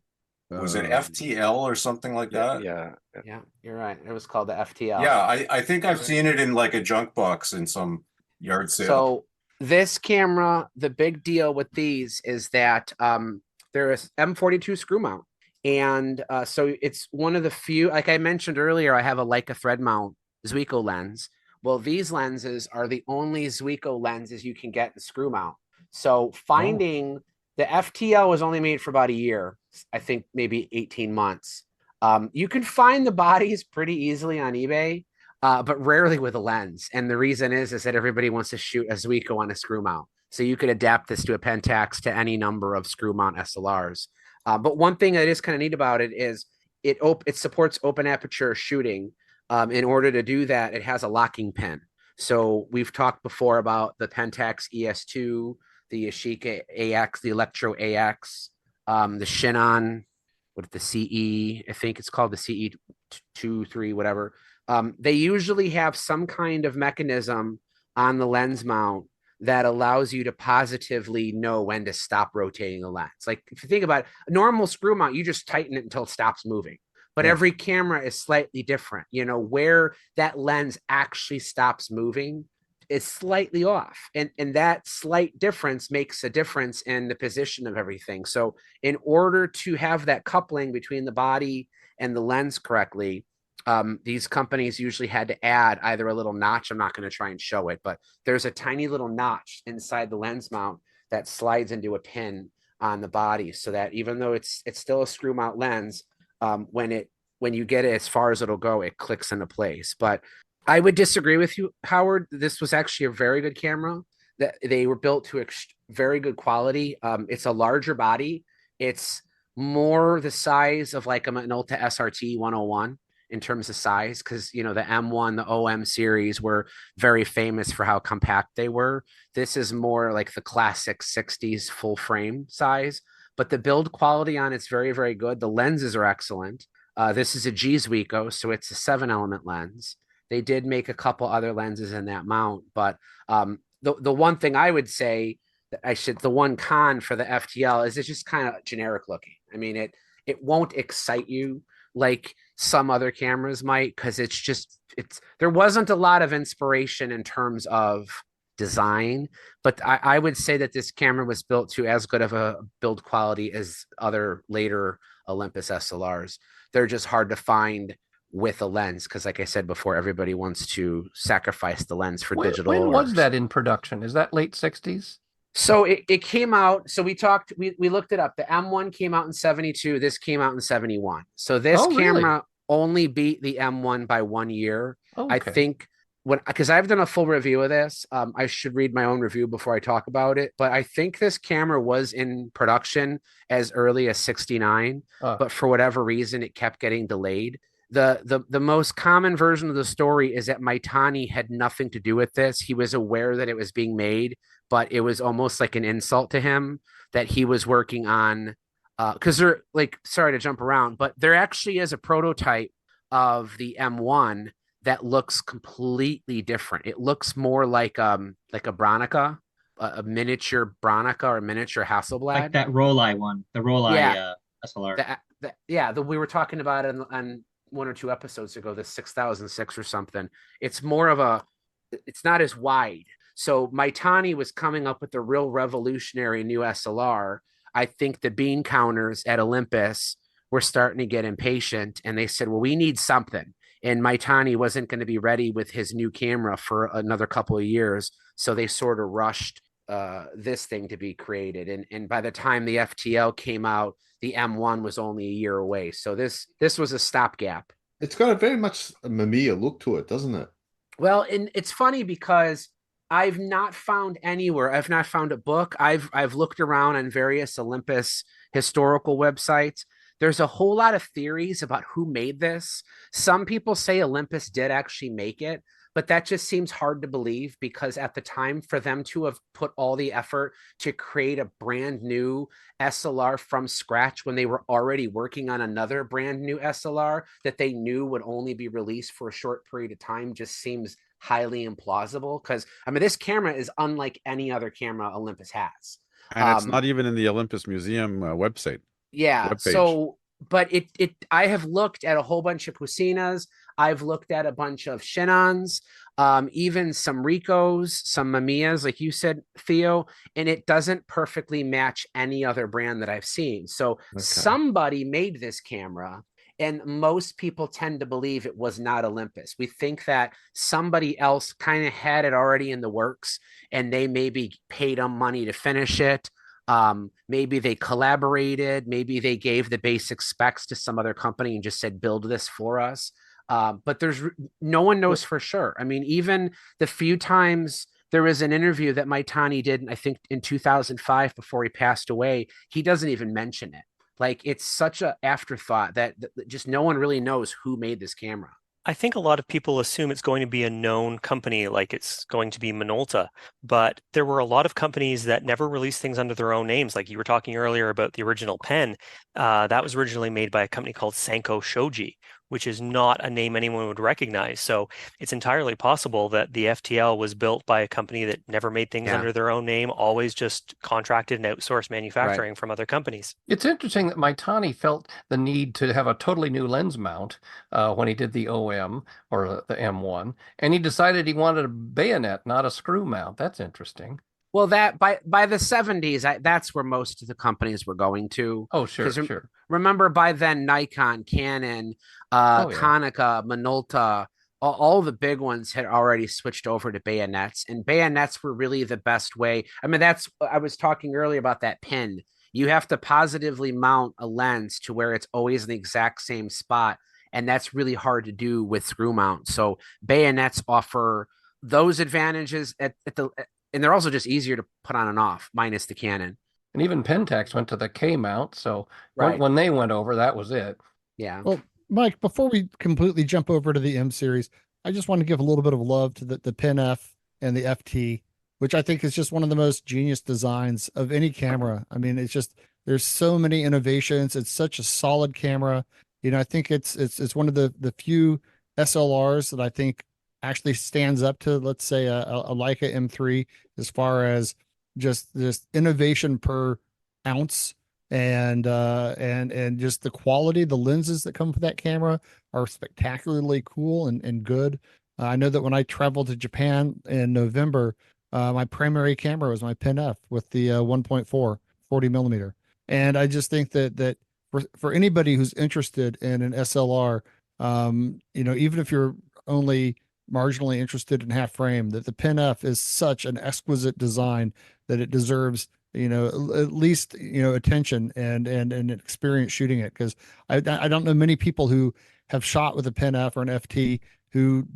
was it FTL or something like that?
Yeah.
Yeah, you're right. It was called the FTL.
Yeah, I think I've seen it in like a junk box in some yard sale.
So this camera, the big deal with these is that they're a M42 screw mount. And so it's one of the few, like I mentioned earlier, I have a Leica thread mount Zuiko lens. Well, these lenses are the only Zuiko lenses you can get in screw mount. So finding the FTL was only made for about a year, I think maybe 18 months. You can find the bodies pretty easily on eBay, but rarely with a lens. And the reason is that everybody wants to shoot a Zuiko on a screw mount. So you could adapt this to a Pentax to any number of screw mount SLRs. But one thing that is kind of neat about it is it supports open aperture shooting. In order to do that, it has a locking pin. So we've talked before about the Pentax ES2, the Yashica AX, the Electro AX, the Shinon with the CE, I think it's called the CE 2, 3, whatever. They usually have some kind of mechanism on the lens mount that allows you to positively know when to stop rotating the lens. Like if you think about it, a normal screw mount, you just tighten it until it stops moving. But every camera is slightly different. You know, where that lens actually stops moving is slightly off. And that slight difference makes a difference in the position of everything. So in order to have that coupling between the body and the lens correctly, these companies usually had to add either a little notch. I'm not going to try and show it, but there's a tiny little notch inside the lens mount that slides into a pin on the body, so that even though it's still a screw mount lens, when you get it as far as it'll go, it clicks into place. But I would disagree with you, Howard. This was actually a very good camera. That they were built to very good quality. It's a larger body. It's more the size of like an Minolta SRT 101 in terms of size, because the M1, the OM series were very famous for how compact they were. This is more like the classic 60s full frame size, but the build quality on it's very, very good. The lenses are excellent. This is a G Zuiko, so it's a 7-element lens. They did make a couple other lenses in that mount, but the one thing I would say the one con for the FTL is it's just kind of generic looking. I mean, it won't excite you like some other cameras might, because there wasn't a lot of inspiration in terms of design, but I would say that this camera was built to as good of a build quality as other later Olympus SLRs. They're just hard to find with a lens, because like I said before, everybody wants to sacrifice the lens for digital.
When was that in production? Is that late 60s?
So it came out. So we looked it up. The M1 came out in 72. This came out in 71. So this camera only beat the M1 by 1 year. Okay. I think because I've done a full review of this, I should read my own review before I talk about it. But I think this camera was in production as early as 69, but for whatever reason, it kept getting delayed. The most common version of the story is that Maitani had nothing to do with this. He was aware that it was being made, but it was almost like an insult to him that he was working on, because they're like, sorry to jump around, but there actually is a prototype of the M1 that looks completely different. It looks more like a Bronica, a miniature Bronica or a miniature Hasselblad.
Like that Rolei one, the Rolei SLR.
We were talking about it on 1 or 2 episodes ago, the 6006 or something. It's more it's not as wide. So Maitani was coming up with a real revolutionary new SLR. I think the bean counters at Olympus were starting to get impatient, and they said, well, we need something. And Maitani wasn't going to be ready with his new camera for another couple of years. So they sort of rushed this thing to be created. And by the time the FTL came out, the M1 was only a year away. So this was a stopgap.
It's got a very much a Mamiya look to it, doesn't it?
Well, and it's funny because I've not found a book. I've looked around on various Olympus historical websites. There's a whole lot of theories about who made this. Some people say Olympus did actually make it, but that just seems hard to believe, because at the time, for them to have put all the effort to create a brand new SLR from scratch when they were already working on another brand new SLR that they knew would only be released for a short period of time just seems highly implausible. Because I mean, this camera is unlike any other camera Olympus has.
And it's not even in the Olympus Museum website.
Yeah.
Webpage.
So, but I have looked at a whole bunch of Pusinas. I've looked at a bunch of Shinons, even some Ricos, some Mamiyas, like you said, Theo, and it doesn't perfectly match any other brand that I've seen. So somebody made this camera, and most people tend to believe it was not Olympus. We think that somebody else kind of had it already in the works, and they maybe paid them money to finish it. Maybe they collaborated, maybe they gave the basic specs to some other company and just said, build this for us. But no one knows for sure. I mean, even the few times there was an interview that Maitani did, I think in 2005 before he passed away, he doesn't even mention it. Like, it's such an afterthought that just no one really knows who made this camera.
I think a lot of people assume it's going to be a known company, like it's going to be Minolta, but there were a lot of companies that never released things under their own names. Like you were talking earlier about the original pen, that was originally made by a company called Sanko Shoji, which is not a name anyone would recognize. So it's entirely possible that the FTL was built by a company that never made things under their own name, always just contracted and outsourced manufacturing from other companies.
It's interesting that Maitani felt the need to have a totally new lens mount when he did the OM or the M1, and he decided he wanted a bayonet, not a screw mount. That's interesting.
Well, that by the 70s, that's where most of the companies were going to.
Oh, sure.
Remember, by then, Nikon, Canon, Konica, Minolta, all the big ones had already switched over to bayonets, and bayonets were really the best way. I mean, I was talking earlier about that pin. You have to positively mount a lens to where it's always in the exact same spot, and that's really hard to do with screw mount. So bayonets offer those advantages and they're also just easier to put on and off, minus the Canon.
And even Pentax went to the K mount. So when they went over, that was it.
Yeah.
Well, Mike, before we completely jump over to the M series, I just want to give a little bit of love to the Pen F and the FT, which I think is just one of the most genius designs of any camera. I mean, it's just, there's so many innovations. It's such a solid camera. You know, I think it's one of the few SLRs that I think actually stands up to, let's say, a Leica M3 as far as just this innovation per ounce, and just the quality. The lenses that come with that camera are spectacularly cool and good. I know that when I traveled to Japan in November, my primary camera was my Pen F with the 1.4 40 millimeter. And I just think that for anybody who's interested in an SLR, you know, even if you're only marginally interested in half frame, that the Pen F is such an exquisite design that it deserves, you know, at least, you know, attention and experience shooting it. Because I don't know many people who have shot with a Pen F or an FT who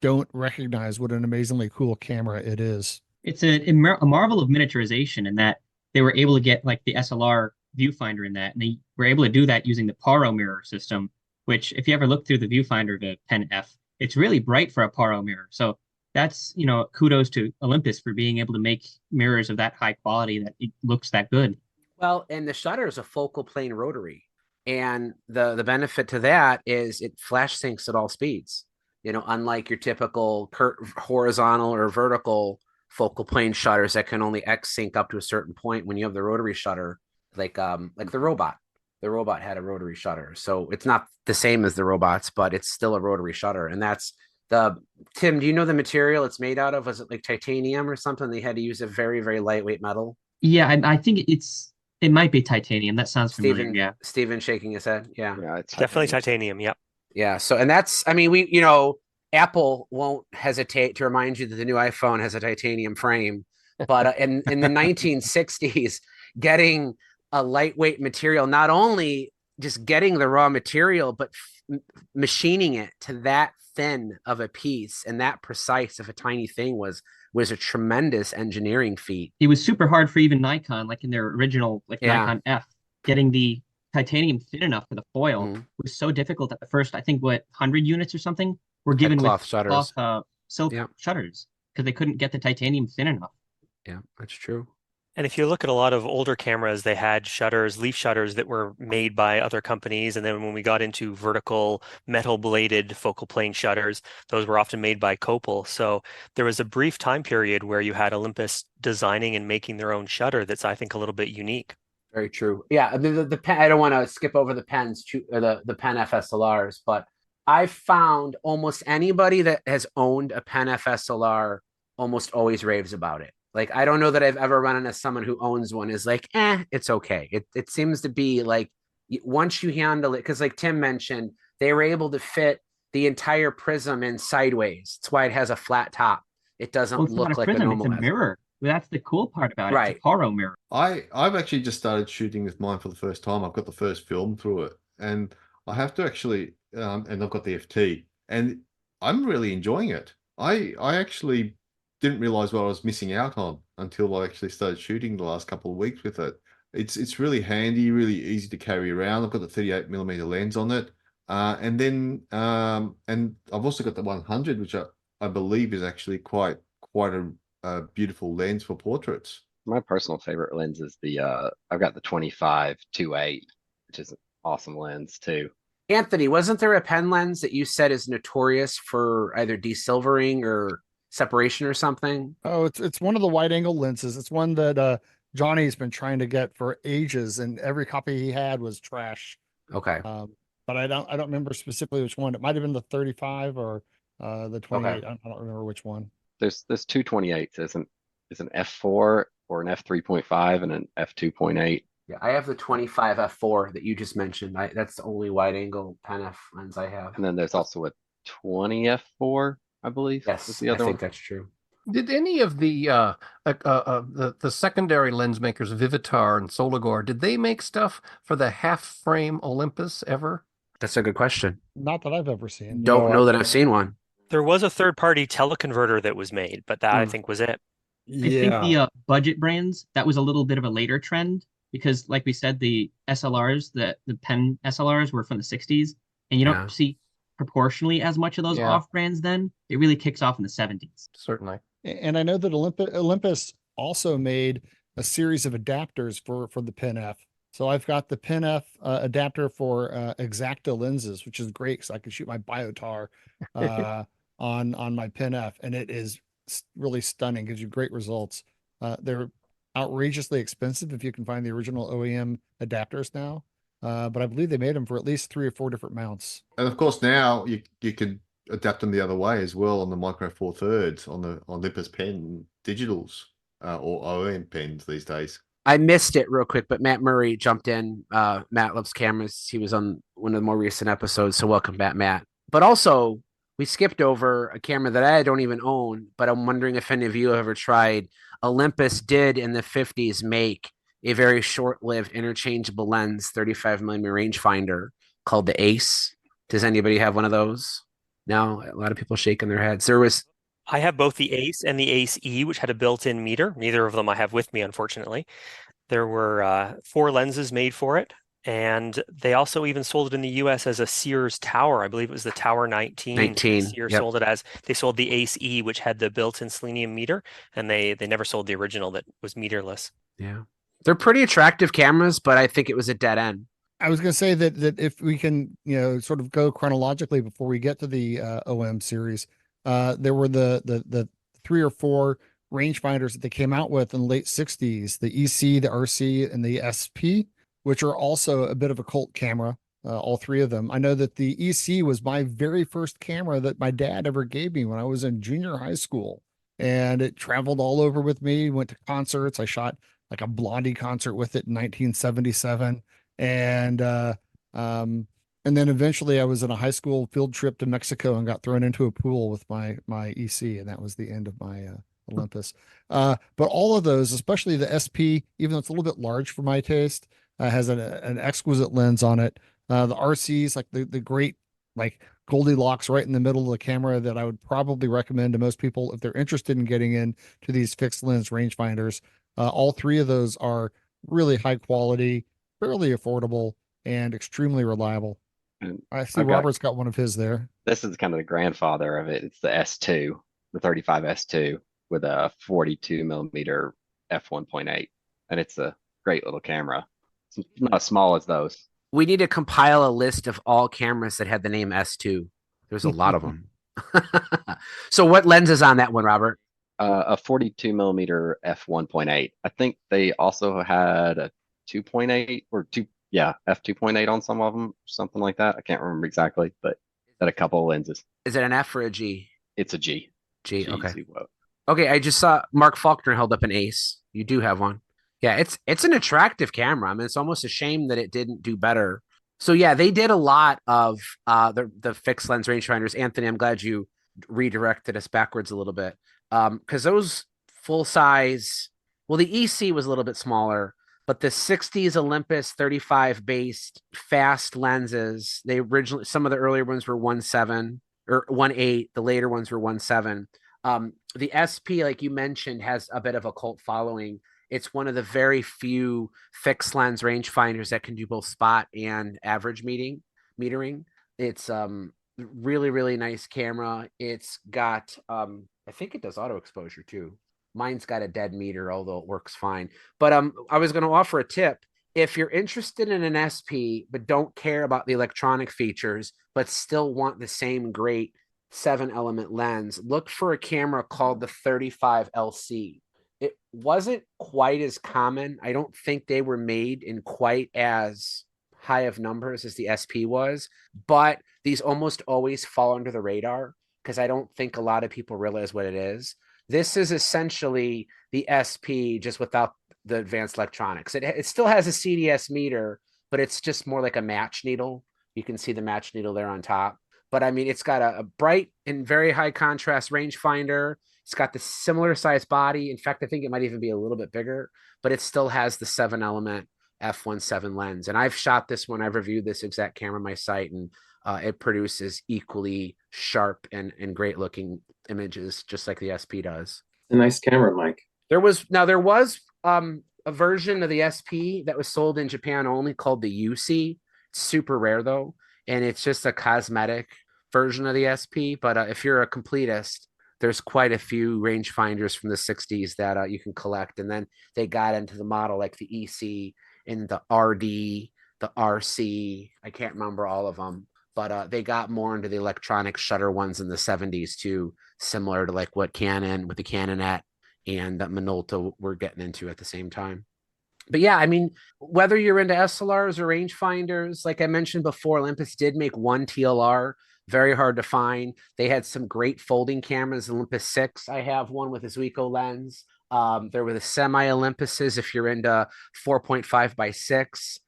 don't recognize what an amazingly cool camera it is.
It's a marvel of miniaturization in that they were able to get like the SLR viewfinder in that, and they were able to do that using the Paro mirror system, which if you ever look through the viewfinder of a Pen F, it's really bright for a Paro mirror. So that's, you know, kudos to Olympus for being able to make mirrors of that high quality that it looks that good.
Well, and the shutter is a focal plane rotary. And the benefit to that is it flash syncs at all speeds. You know, unlike your typical horizontal or vertical focal plane shutters that can only X sync up to a certain point. When you have the rotary shutter, like the robot. The robot had a rotary shutter. So it's not the same as the robots, but it's still a rotary shutter. And that's Tim, do you know the material it's made out of? Was it like titanium or something? They had to use a very, very lightweight metal.
Yeah, I think it might be titanium. That sounds familiar. Yeah.
Steven shaking his head. Yeah.
It's definitely titanium. Yep.
Yeah. So, and that's, I mean, you know, Apple won't hesitate to remind you that the new iPhone has a titanium frame, but in the 1960s, getting a lightweight material, not only just getting the raw material, but machining it to that thin of a piece and that precise of a tiny thing was a tremendous engineering feat.
It was super hard for even Nikon, like in their original Nikon F, getting the titanium thin enough for the foil was so difficult at the first, I think 100 units or something were given
cloth
with
shutters.
silk shutters because they couldn't get the titanium thin enough.
Yeah, that's true.
And if you look at a lot of older cameras, they had shutters, leaf shutters that were made by other companies. And then when we got into vertical metal bladed focal plane shutters, those were often made by Copal. So there was a brief time period where you had Olympus designing and making their own shutter that's, I think, a little bit unique.
Very true. Yeah, the pen, I don't want to skip over the pens, the pen FSLRs, but I've found almost anybody that has owned a pen FSLR almost always raves about it. Like, I don't know that I've ever run into someone who owns one is like, it's okay. It seems to be like, once you handle it, because like Tim mentioned, they were able to fit the entire prism in sideways. That's why it has a flat top. It doesn't look like
prism,
a normal.
It's a mirror. That's the cool part about it. It's a Poro mirror.
I've actually just started shooting with mine for the first time. I've got the first film through it, and I have to actually, and I've got the FT, and I'm really enjoying it. I actually didn't realize what I was missing out on until I actually started shooting the last couple of weeks with it. It's really handy, really easy to carry around. I've got the 38mm lens on it, and then and I've also got the 100, which I believe is actually quite a beautiful lens for portraits.
My personal favorite lens is the I've got the 25-2.8, which is an awesome lens too.
Anthony, wasn't there a pen lens that you said is notorious for either desilvering or separation or something?
Oh, it's one of the wide angle lenses. It's one that Johnny's been trying to get for ages, and every copy he had was trash.
Okay.
But I don't remember specifically which one. It might have been the 35 or the 28.
Okay.
I don't remember which one.
There's two 28s. There's an f4 or an f3.5 and an f2.8.
Yeah, I have the 25 f4 that you just mentioned. That's the only wide angle pen f lens I have.
And then there's also a 20 f4, I believe.
Yes,
the other
I think
one.
that's true.
Did any of the secondary lens makers, Vivitar and Soligor, did they make stuff for the half frame Olympus ever?
That's a good question.
Not that I've ever seen.
Don't know that I've seen one.
There was a third-party teleconverter that was made, but that I think was it.
I think the budget brands, that was a little bit of a later trend because, like we said, the SLRs, the pen SLRs were from the 60s, and you don't see proportionally as much of those off brands then. It really kicks off in the 70s.
Certainly.
And I know that Olympus also made a series of adapters for the Pen F. So I've got the Pen F adapter for Exacta lenses, which is great because I can shoot my Biotar on my Pen F, and it is really stunning. Gives you great results. They're outrageously expensive if you can find the original OEM adapters now, but I believe they made them for at least 3 or 4 different mounts.
And of course, now you can adapt them the other way as well on the Micro Four Thirds on the Olympus pen digitals or OEM pens these days.
I missed it real quick, but Matt Murray jumped in. Matt loves cameras. He was on one of the more recent episodes, so welcome back, Matt. But also, we skipped over a camera that I don't even own, but I'm wondering if any of you have ever tried. Olympus did in the 50s make a very short-lived interchangeable lens 35mm rangefinder called the Ace. Does anybody have one of those? No, a lot of people shaking their heads.
I have both the Ace and the Ace E, which had a built-in meter. Neither of them I have with me, unfortunately. There were 4 lenses made for it, and they also even sold it in the U.S. as a Sears Tower. I believe it was the Tower 19. Sears sold it as. They sold the Ace E, which had the built-in selenium meter, and they never sold the original that was meterless.
Yeah, they're pretty attractive cameras, but I think it was a dead end.
I was going to say that if we can, sort of go chronologically before we get to the OM series. There were the 3 or 4 rangefinders that they came out with in the late 60s, the EC, the RC, and the SP, which are also a bit of a cult camera, all 3 of them. I know that the EC was my very first camera that my dad ever gave me when I was in junior high school, and it traveled all over with me, went to concerts. I shot like a Blondie concert with it in 1977, and then eventually I was in a high school field trip to Mexico and got thrown into a pool with my EC, and that was the end of my Olympus. But all of those, especially the SP, even though it's a little bit large for my taste, has an exquisite lens on it. The RCs, like the great, like Goldilocks right in the middle of the camera, that I would probably recommend to most people if they're interested in getting into these fixed lens rangefinders. All 3 of those are really high quality, fairly affordable, and extremely reliable.
And
I see Robert's got one of his there.
This is kind of the grandfather of it. It's the S2. the 35S2 with a 42 millimeter f1.8, and it's a great little camera. It's not as small as those.
We need to compile a list of all cameras that had the name S2. There's a lot of them. So what lens is on that one, Robert?
A 42 millimeter f1.8. I think they also had a 2.8 or f2.8 on some of them, something like that. I can't remember exactly, but had a couple of lenses.
Is it an F or a G?
It's a G.
G. Okay.
G.
Okay. I just saw Mark Faulkner held up an Ace. You do have one. Yeah, it's an attractive camera. I mean, it's almost a shame that it didn't do better. So yeah, they did a lot of the fixed lens rangefinders. Anthony, I'm glad you redirected us backwards a little bit. Because those full size, well, the EC was a little bit smaller, but the 60s Olympus 35 based fast lenses, some of the earlier ones were 1.7 or 1.8. The later ones were 1.7. The SP, like you mentioned, has a bit of a cult following. It's one of the very few fixed lens rangefinders that can do both spot and average metering. It's really, really nice camera. It's got I think it does auto exposure too. Mine's got a dead meter, although it works fine. But I was going to offer a tip. If you're interested in an SP, but don't care about the electronic features, but still want the same great 7-element lens, look for a camera called the 35 LC. It wasn't quite as common. I don't think they were made in quite as high of numbers as the SP was, but these almost always fall under the radar because I don't think a lot of people realize what it is. This is essentially the SP just without the advanced electronics. It still has a CDS meter, but it's just more like a match needle. You can see the match needle there on top. But I mean, it's got a bright and very high contrast rangefinder. It's got the similar size body. In fact, I think it might even be a little bit bigger, but it still has the 7-element f1.7 lens. And I've shot this one. I've reviewed this exact camera on my site, and it produces equally sharp and great looking images, just like the SP does.
A nice camera, Mike.
There was a version of the SP that was sold in Japan only called the UC. It's super rare though, and it's just a cosmetic version of the SP. But if you're a completist, there's quite a few rangefinders from the 60s that you can collect. And then they got into the model like the EC and the RD, the RC. I can't remember all of them, but they got more into the electronic shutter ones in the 70s too, similar to like what Canon with the Canonet and Minolta were getting into at the same time. But yeah, I mean, whether you're into SLRs or rangefinders, like I mentioned before, Olympus did make one TLR, very hard to find. They had some great folding cameras. Olympus 6, I have one with a Zuiko lens. There were the semi Olympuses if you're into 4.5 by 6.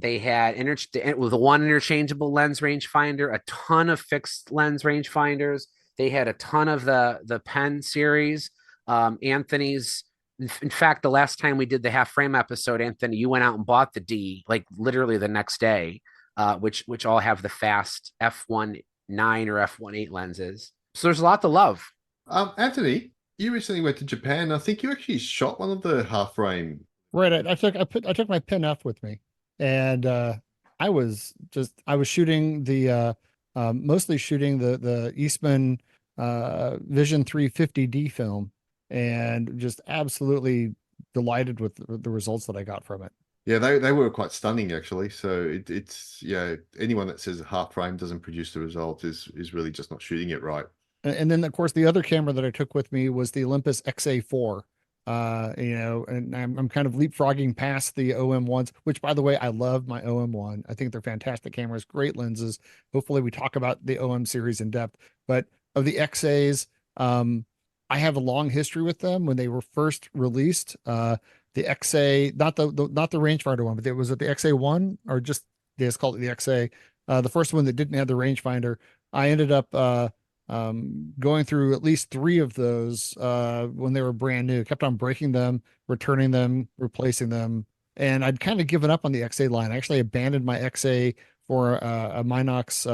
They had with one interchangeable lens rangefinder, a ton of fixed lens rangefinders. They had a ton of the Pen series. Anthony's, in fact, the last time we did the half frame episode, Anthony, you went out and bought the D like literally the next day, which all have the fast f1.9 or f1.8 lenses. So there's a lot to love.
Anthony, you recently went to Japan. I think you actually shot one of the half frame.
Right. I took my Pen F with me, and I was shooting mostly shooting the Eastman Vision 350D film, and just absolutely delighted with the results that I got from it.
Yeah, they were quite stunning actually. So it's anyone that says a half frame doesn't produce the result is really just not shooting it right.
And then of course the other camera that I took with me was the Olympus XA4. And I'm kind of leapfrogging past the OM1s, which by the way, I love my OM1. I think they're fantastic cameras, great lenses. Hopefully we talk about the OM series in depth, but of the XAs, I have a long history with them. When they were first released, the XA, not the rangefinder one, but it was the XA1, or just they just called it the XA. The first one that didn't have the rangefinder. I ended up going through at least 3 of those when they were brand new. Kept on breaking them, returning them, replacing them, and I'd kind of given up on the XA line. I actually abandoned my XA for a Minox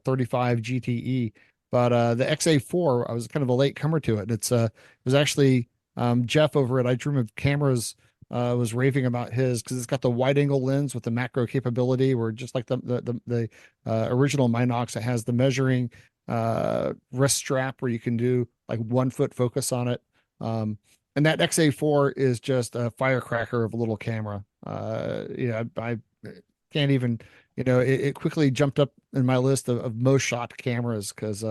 35 GTE. But the XA4, I was kind of a late comer to it. It was actually Jeff over at I Dream of Cameras was raving about his because it's got the wide angle lens with the macro capability, where just like the original Minox, it has the measuring wrist strap where you can do like 1 foot focus on it. And that XA4 is just a firecracker of a little camera. I can't even, it quickly jumped up in my list of most shot cameras because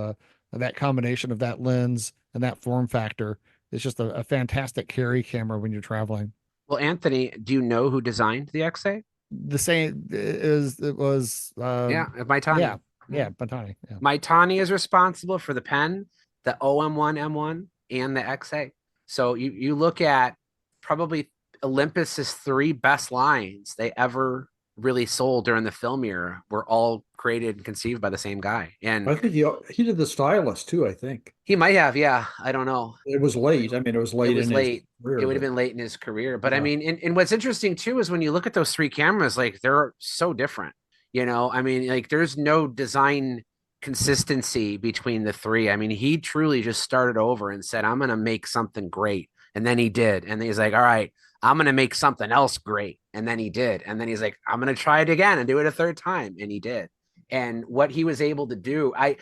that combination of that lens and that form factor is just a fantastic carry camera when you're traveling.
Well, Anthony, do you know who designed the XA?
The same it was
Maitani.
Yeah, Maitani. Yeah.
Maitani is responsible for the pen, the OM1 M1, and the XA. So you look at probably Olympus's 3 best lines they ever really sold during the film era were all created and conceived by the same guy. And
I think he did the stylus too, I think.
He might have, yeah. I don't know.
It was late. I mean, it was late.
It was late.
Career,
it would have been late in his career. But
yeah.
I mean, and what's interesting too is when you look at those 3 cameras, like they're so different. I mean, like there's no design consistency between the 3. I mean, he truly just started over and said, I'm going to make something great. And then he did. And he's like, all right, I'm going to make something else great. And then he did. And then he's like, I'm going to try it again and do it a 3rd time. And he did. And what he was able to do, I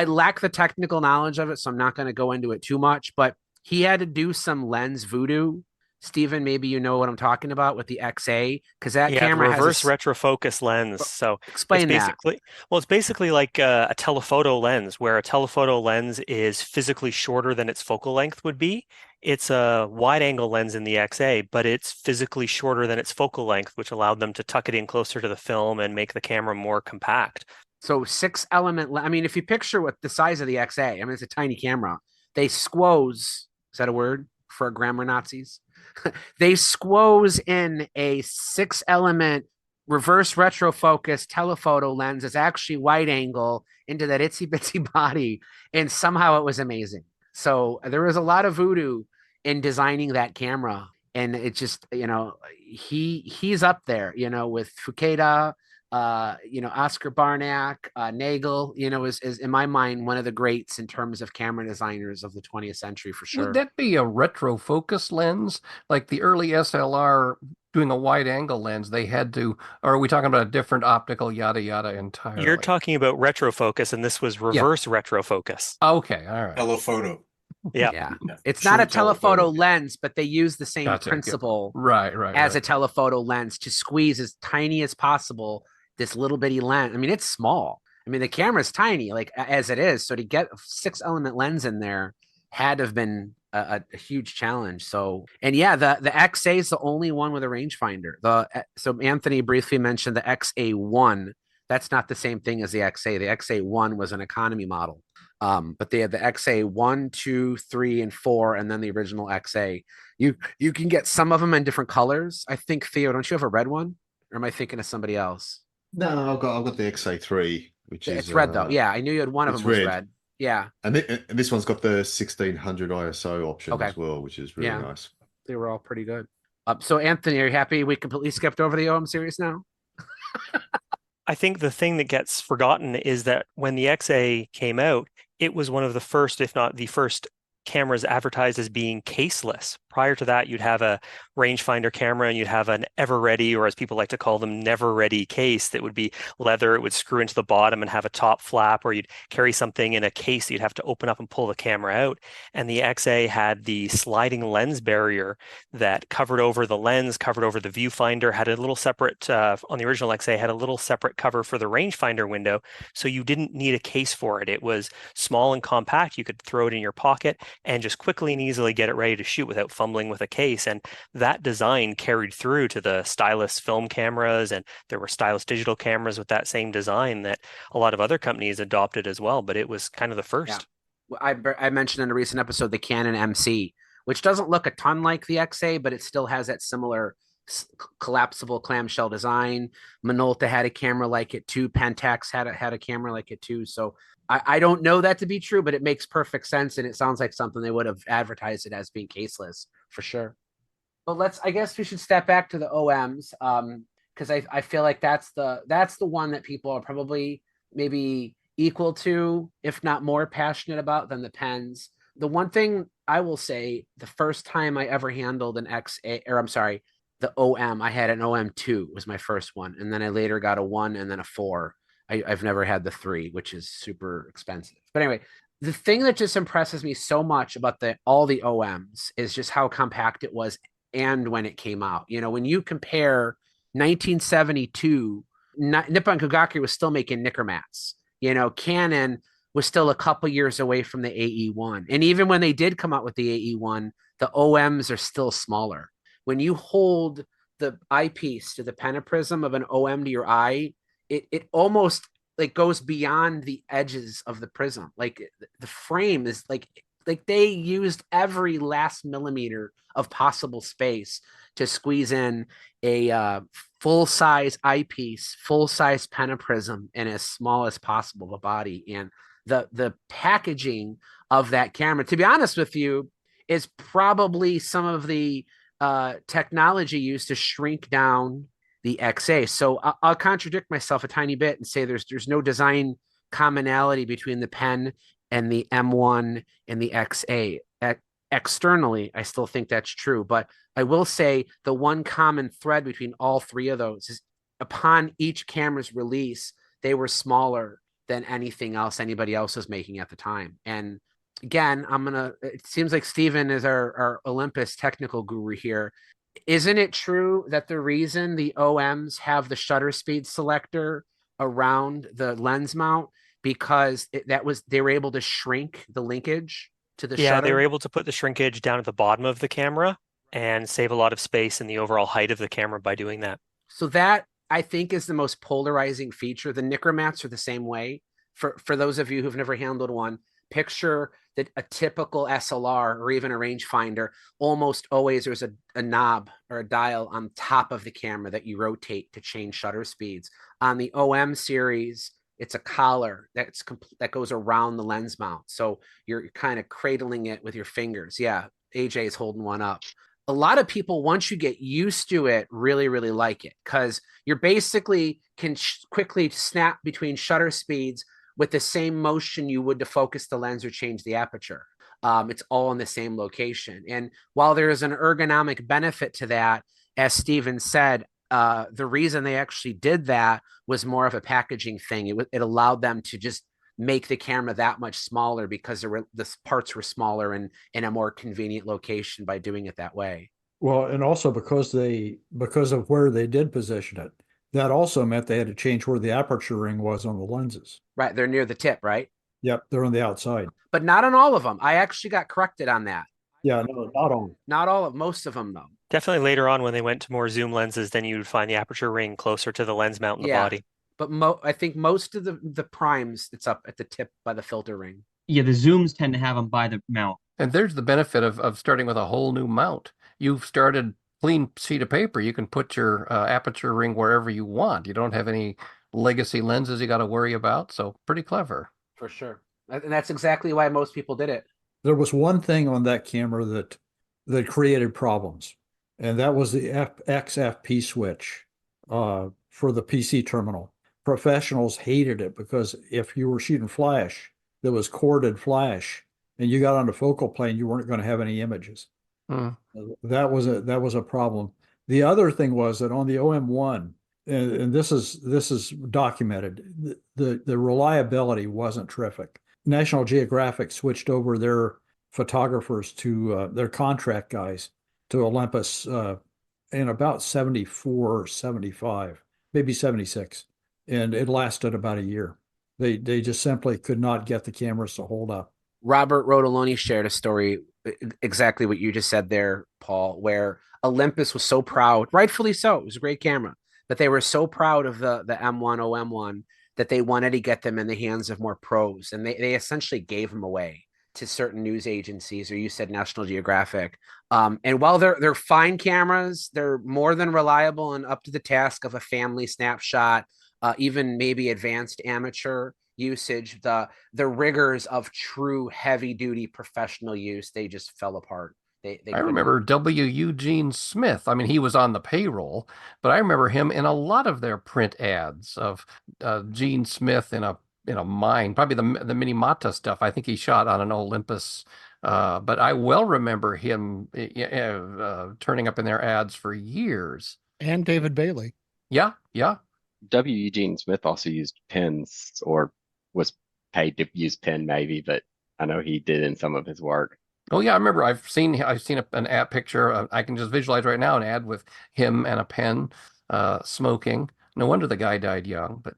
lack the technical knowledge of it, so I'm not going to go into it too much, but he had to do some lens voodoo. Stephen, maybe you know what I'm talking about with the XA, because that camera
reverse
has
retrofocus lens. So
explain
that. Well, it's basically like a telephoto lens, where a telephoto lens is physically shorter than its focal length would be. It's a wide angle lens in the XA, but it's physically shorter than its focal length, which allowed them to tuck it in closer to the film and make the camera more compact.
So 6 element, I mean, if you picture what the size of the XA, I mean, it's a tiny camera. They squoze, is that a word for grammar Nazis? They squoze in a 6 element reverse retrofocus telephoto lens. It's actually wide angle into that itsy bitsy body. And somehow it was amazing. So there was a lot of voodoo in designing that camera. And it just, he's up there, with Fukeda, Oscar Barnack, Nagel, is in my mind one of the greats in terms of camera designers of the 20th century for sure.
Would that be a retrofocus lens? Like the early SLR doing a wide angle lens, they had to, or are we talking about a different optical yada yada entirely?
You're talking about retrofocus, and this was reverse retrofocus.
Okay, all right.
Telephoto.
Yeah. It's not a telephoto lens, but they use the same principle as a telephoto lens to squeeze as tiny as possible this little bitty lens. I mean, it's small. I mean, the camera's tiny, like as it is. So to get a 6 element lens in there had to have been a huge challenge. So, and yeah, the XA is the only one with a rangefinder. So Anthony briefly mentioned the XA1. That's not the same thing as the XA. The XA1 was an economy model. But they had the XA 1, 2, 3, and 4, and then the original XA. You can get some of them in different colors. I think, Theo, don't you have a red one? Or am I thinking of somebody else?
No, I've got the XA3, which is
red though. Yeah, I knew you had one of them was red. Yeah.
And this one's got the 1600 ISO option as well, which is really nice.
They were all pretty good. So Anthony, are you happy we completely skipped over the OM series now?
I think the thing that gets forgotten is that when the XA came out, it was one of the first, if not the first, cameras advertised as being caseless. Prior to that, you'd have a rangefinder camera and you'd have an ever ready, or as people like to call them, never ready case that would be leather. It would screw into the bottom and have a top flap, or you'd carry something in a case that you'd have to open up and pull the camera out. And the XA had the sliding lens barrier that covered over the lens, covered over the viewfinder, had a little separate, on the original XA, had a little separate cover for the rangefinder window. So you didn't need a case for it. It was small and compact. You could throw it in your pocket and just quickly and easily get it ready to shoot without fumbling with a case. And that design carried through to the stylus film cameras, and there were stylus digital cameras with that same design that a lot of other companies adopted as well, but it was kind of the first.
Yeah. I mentioned in a recent episode the Canon MC, which doesn't look a ton like the XA, but it still has that similar collapsible clamshell design. Minolta had a camera like it too. Pentax had a camera like it too. So I don't know that to be true, but it makes perfect sense, and it sounds like something they would have advertised it as being caseless for sure. But I guess we should step back to the OMs, because I feel like that's the one that people are probably maybe equal to, if not more passionate about than the pens. The one thing I will say, the first time I ever handled an XA, or I'm sorry, the OM, I had an OM2 was my first one, and then I later got a 1 and then a 4. I've never had the 3, which is super expensive. But anyway, the thing that just impresses me so much about all the OMs is just how compact it was and when it came out. You know, when you compare 1972, Nippon Kogakure was still making Nickermats. You know, Canon was still a couple years away from the AE1. And even when they did come out with the AE1, the OMs are still smaller. When you hold the eyepiece to the pentaprism of an OM to your eye, it almost like goes beyond the edges of the prism. Like the frame is like they used every last millimeter of possible space to squeeze in a full-size eyepiece, full-size pentaprism in as small as possible of a body. And the packaging of that camera, to be honest with you, is probably some of the technology used to shrink down the XA. So I'll contradict myself a tiny bit and say there's no design commonality between the pen and the M1 and the XA. Externally, I still think that's true, but I will say the one common thread between all 3 of those is upon each camera's release, they were smaller than anything else anybody else was making at the time. And again, it seems like Steven is our Olympus technical guru here. Isn't it true that the reason the OMs have the shutter speed selector around the lens mount because they were able to shrink the linkage to the shutter?
They were able to put the shrinkage down at the bottom of the camera and save a lot of space in the overall height of the camera by doing that.
So that, I think, is the most polarizing feature. The Nickermats are the same way. For those of you who've never handled one, picture that a typical SLR or even a rangefinder, almost always there's a knob or a dial on top of the camera that you rotate to change shutter speeds. On the OM series, it's a collar that goes around the lens mount. So you're kind of cradling it with your fingers. Yeah, AJ is holding one up. A lot of people, once you get used to it, really, really like it because you're basically can quickly snap between shutter speeds with the same motion you would to focus the lens or change the aperture. It's all in the same location. And while there is an ergonomic benefit to that, as Steven said, the reason they actually did that was more of a packaging thing. It allowed them to just make the camera that much smaller because the parts were smaller and in a more convenient location by doing it that way.
Well, and also because of where they did position it, that also meant they had to change where the aperture ring was on the lenses.
Right. They're near the tip, right?
Yep. They're on the outside.
But not on all of them. I actually got corrected on that.
Yeah, no, not all.
Not all of most of them, though.
Definitely later on when they went to more zoom lenses, then you would find the aperture ring closer to the lens mount in the body.
But I think most of the primes, it's up at the tip by the filter ring.
Yeah, the zooms tend to have them by the mount.
And there's the benefit of starting with a whole new mount. You've started clean sheet of paper. You can put your aperture ring wherever you want. You don't have any legacy lenses you got to worry about. So pretty clever.
For sure. And that's exactly why most people did it.
There was one thing on that camera that created problems, and that was the XFP switch for the PC terminal. Professionals hated it because if you were shooting flash that was corded flash and you got on the focal plane, you weren't going to have any images. That was a problem. The other thing was that on the OM1, and this is documented, the reliability wasn't terrific. National Geographic switched over their photographers to their contract guys to Olympus in about 74, 75, maybe 76. And it lasted about a year. They just simply could not get the cameras to hold up.
Robert Rodoloni shared a story, exactly what you just said there, Paul, where Olympus was so proud, rightfully so, it was a great camera, but they were so proud of the M1, OM1, that they wanted to get them in the hands of more pros. And they essentially gave them away to certain news agencies, or you said National Geographic. And while they're fine cameras, they're more than reliable and up to the task of a family snapshot, even maybe advanced amateur usage. The rigors of true heavy duty professional use, they just fell apart.
I remember W. Eugene Smith. I mean, he was on the payroll, but I remember him in a lot of their print ads of Gene Smith in a mine, probably the Minamata stuff. I think he shot on an Olympus, but I well remember him turning up in their ads for years.
And David Bailey.
Yeah.
W. Eugene Smith also used pens, or was paid to use pen maybe, but I know he did in some of his work.
Oh yeah, I remember. I've seen an ad picture. I can just visualize right now an ad with him and a pen, smoking. No wonder the guy died young. But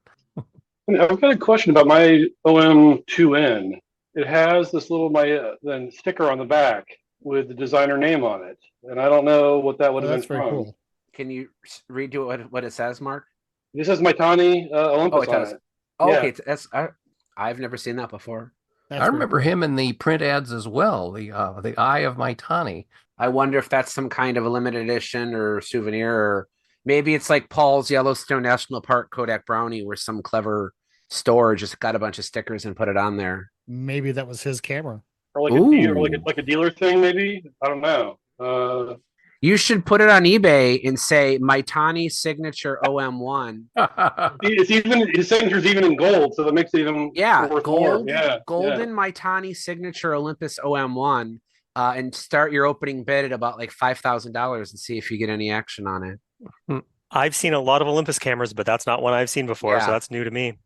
I've got a question about my OM2N. It has this little then sticker on the back with the designer name on it, and I don't know what that would have
that's
been
very
from.
cool.
Can you redo what it says, Mark?
This is Mytani Olympus
it
on
does.
it.
Oh,
Yeah.
okay, I've never seen that before.
That's
I
very
remember
cool.
him in the print ads as well. The Eye of Mytani.
I wonder if that's some kind of a limited edition or souvenir, or maybe it's like Paul's Yellowstone National Park Kodak Brownie, where some clever store just got a bunch of stickers and put it on there.
Maybe that was his camera.
Or like a dealer thing, maybe. I don't know.
You should put it on eBay and say Mytani signature OM1.
It's even his signature's even in gold, so that makes it even worth more. Yeah,
golden Mytani signature Olympus OM1, and start your opening bid at about like $5,000 and see if you get any action on it.
I've seen a lot of Olympus cameras, but that's not one I've seen before, so that's new to me.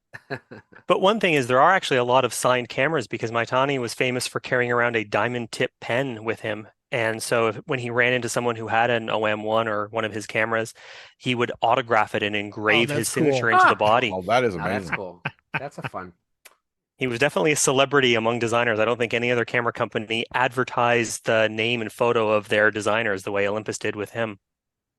But one thing is, there are actually a lot of signed cameras because Mytani was famous for carrying around a diamond tip pen with him. And so when he ran into someone who had an OM1 or one of his cameras, he would autograph it and engrave his signature into the body.
Oh, that is amazing.
That's cool. That's a fun.
He was definitely a celebrity among designers. I don't think any other camera company advertised the name and photo of their designers the way Olympus did with him.